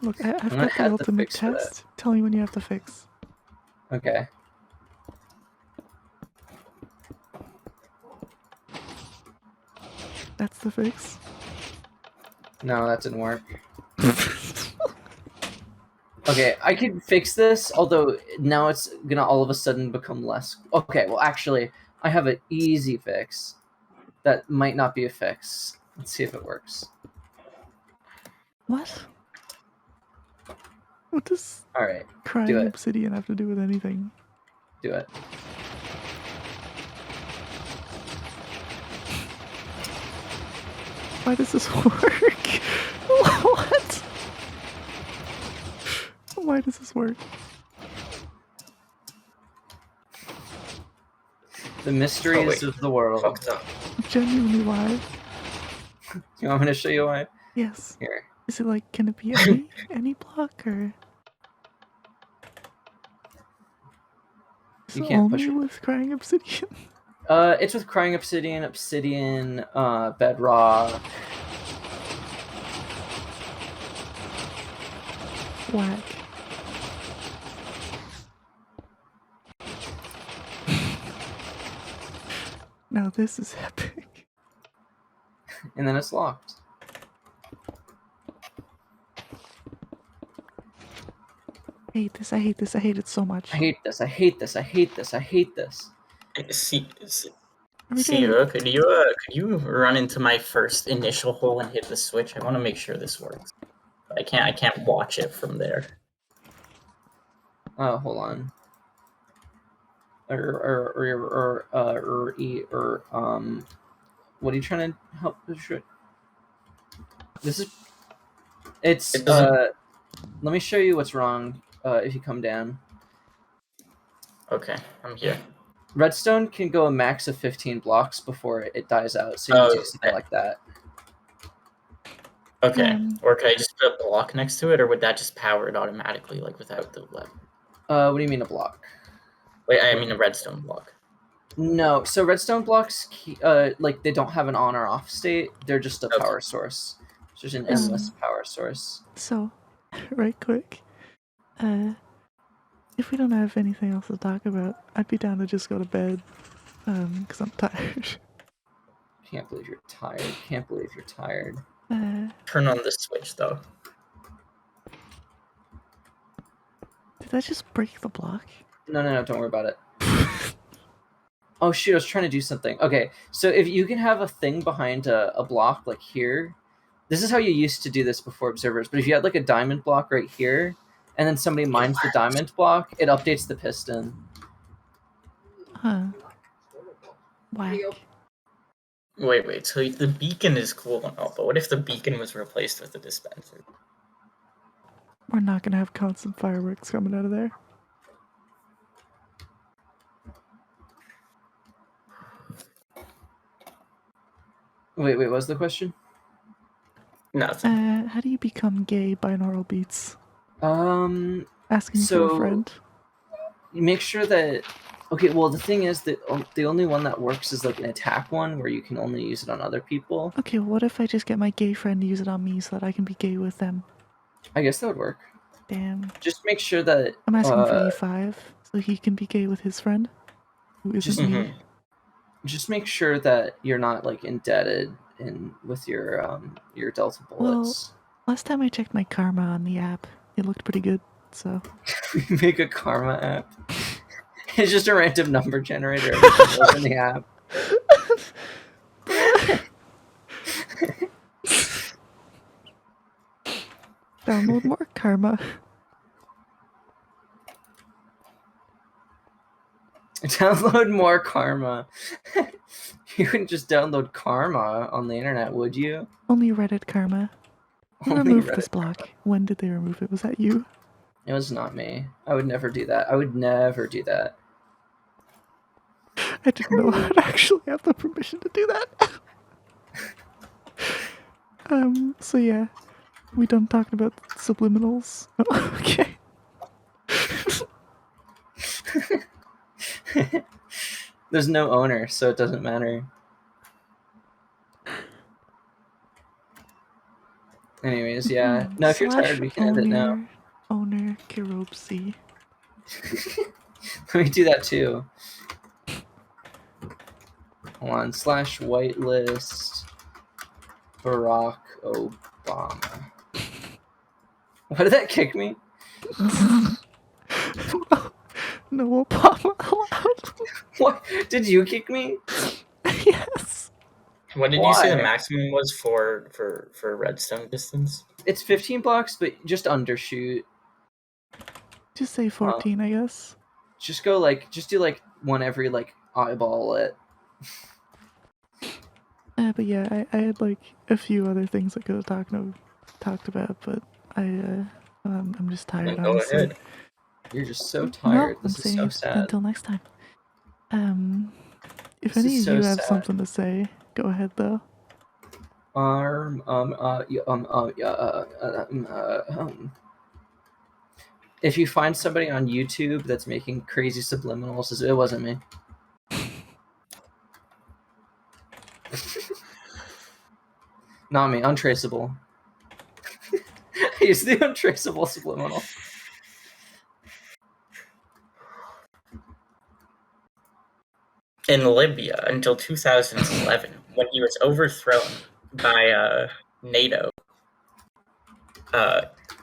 Look, I've got the ultimate test. Tell me when you have to fix. Okay. That's the fix? No, that didn't work. Okay, I can fix this, although now it's gonna all of a sudden become less... Okay, well actually, I have an easy fix. That might not be a fix. Let's see if it works. What? What does crying obsidian have to do with anything? Do it. Why does this work? What? Why does this work? The mysteries of the world. Genuinely why? You want me to show you why? Yes. Here. Is it like, can it be any block or? You can't push it. Only with crying obsidian? It's with crying obsidian, bedrock. Whack. Now this is epic. And then it's locked. I hate this, I hate this, I hate it so much. I hate this, I hate this, I hate this, I hate this. Siva, could you run into my first initial hole and hit the switch? I want to make sure this works. I can't watch it from there. Oh, hold on. What are you trying to help? Let me show you what's wrong. If you come down. Okay, I'm here. Redstone can go a max of 15 blocks before it dies out, so you need to stay like that. Okay, or could I just put a block next to it, or would that just power it automatically, like without the lever? What do you mean a block? Wait, I mean a redstone block. No, so redstone blocks, like they don't have an on or off state. They're just a power source. It's just an endless power source. So, right quick, if we don't have anything else to talk about, I'd be down to just go to bed, because I'm tired. Can't believe you're tired. Can't believe you're tired. Turn on the switch, though. Did I just break the block? No, don't worry about it. Oh shoot, I was trying to do something. Okay, so if you can have a thing behind a block, like here, this is how you used to do this before observers, but if you had like a diamond block right here, and then somebody mines the diamond block, it updates the piston. Huh. Whack. Wait, so the beacon is cool and all, but what if the beacon was replaced with a dispenser? We're not gonna have constant fireworks coming out of there. Wait, what's the question? Nothing. How do you become gay? Binaural beats. Asking for a friend. Make sure that. Okay, well, the thing is that the only one that works is like an attack one where you can only use it on other people. Okay, what if I just get my gay friend to use it on me so that I can be gay with them? I guess that would work. Damn. Just make sure that. I'm asking for E5 so he can be gay with his friend, who isn't me. Just make sure that you're not like indebted with your Delta bullets. Well, last time I checked my karma on the app, it looked pretty good. So make a karma app. It's just a random number generator in the app. Download more karma. Download more karma. You wouldn't just download karma on the internet, would you? Only Reddit karma. Who removed this block? Karma. When did they remove it? Was that you? It was not me. I would never do that. I would never do that. I didn't know I'd actually have the permission to do that. So yeah. We done talking about subliminals? Okay. There's no owner, so it doesn't matter. Anyways, yeah. No, if you're tired, we can end it now. Owner Kirobsi. Let me do that too. Hold on. / whitelist Barack Obama. Why did that kick me? No Obama allowed. What? Did you kick me? Yes. What did you say the maximum was for redstone distance? It's 15 blocks, but just undershoot. Just say 14, I guess. Just go just do one every eyeball it. But yeah, I had a few other things I could have talked about, but I'm just tired. Go ahead. You're just so tired. Well, this is so sad. Until next time. If any of you have something to say, go ahead though. If you find somebody on YouTube that's making crazy subliminals, it wasn't me. Not me. Untraceable. It's the untraceable subliminal. In Libya until 2011, when he was overthrown by NATO,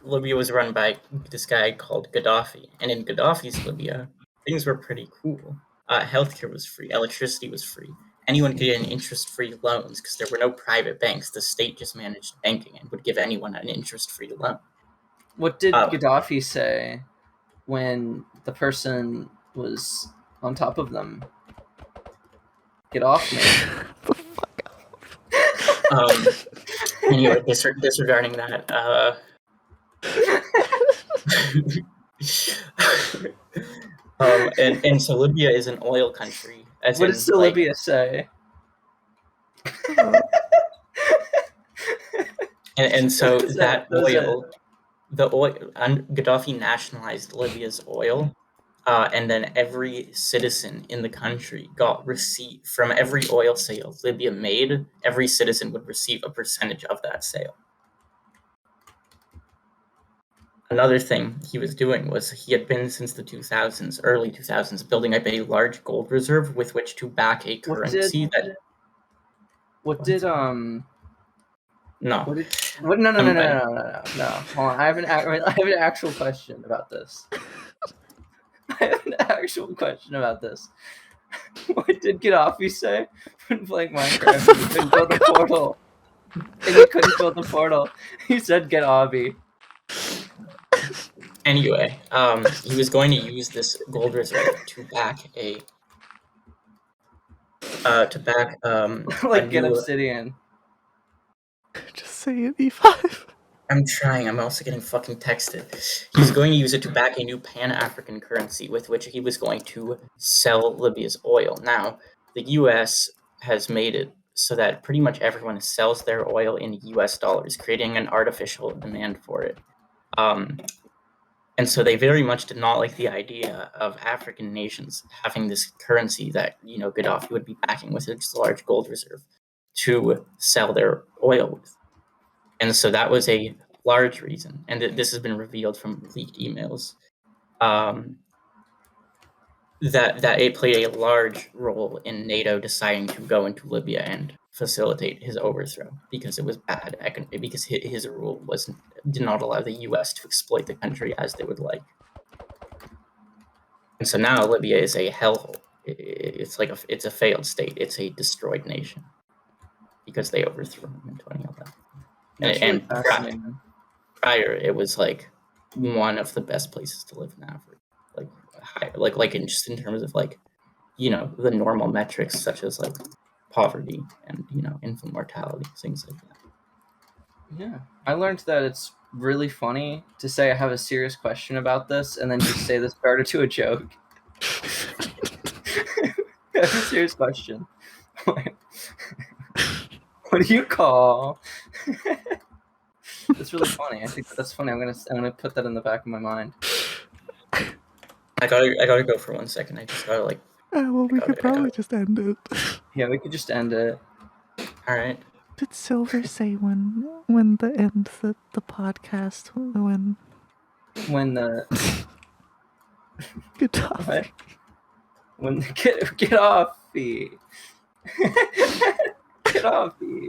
Libya was run by this guy called Gaddafi. And in Gaddafi's Libya, things were pretty cool. Healthcare was free. Electricity was free. Anyone could get an interest-free loans because there were no private banks. The state just managed banking and would give anyone an interest-free loan. What did Gaddafi say when the person was on top of them? Get off me. The fuck off. Anyway, disregarding that, and so Libya is an oil country. What does Libya say? and so that oil, Gaddafi nationalized Libya's oil, and then every citizen in the country got receipt from every oil sale Libya made. Every citizen would receive a percentage of that sale. Another thing he was doing was he had been since the early 2000s, building up a large gold reserve with which to back a currency No. No. Hold on. I have an actual question about this. What did Gaddafi say when playing Minecraft? You couldn't build the portal. And you couldn't build the portal. He said get Obby. Anyway, he was going to use this gold reserve to back get obsidian. Just say it, E5. I'm trying. I'm also getting fucking texted. He's going to use it to back a new Pan-African currency with which he was going to sell Libya's oil. Now, the U.S. has made it so that pretty much everyone sells their oil in US dollars, creating an artificial demand for it. And so they very much did not like the idea of African nations having this currency that, Gaddafi would be backing with its large gold reserve to sell their oil with. And so that was a large reason, and this has been revealed from leaked emails, that it played a large role in NATO deciding to go into Libya and facilitate his overthrow, because it was bad, because his rule did not allow the US to exploit the country as they would like. And so now Libya is a hellhole. It's a failed state. It's a destroyed nation because they overthrew him in 2011. Really fascinating. Prior, it was like one of the best places to live in Africa. In terms of the normal metrics such as like poverty and infant mortality, things like that. Yeah, I learned that it's really funny to say I have a serious question about this and then just say the starter to a joke. I have a serious question. What do you call? That's really funny. I think that's funny. I'm gonna put that in the back of my mind. I gotta go for 1 second. I just gotta we could probably just end it. Yeah, we could just end it. All right. Did Silver say when the end the podcast when the Gaddafi. When get off me. Get off me.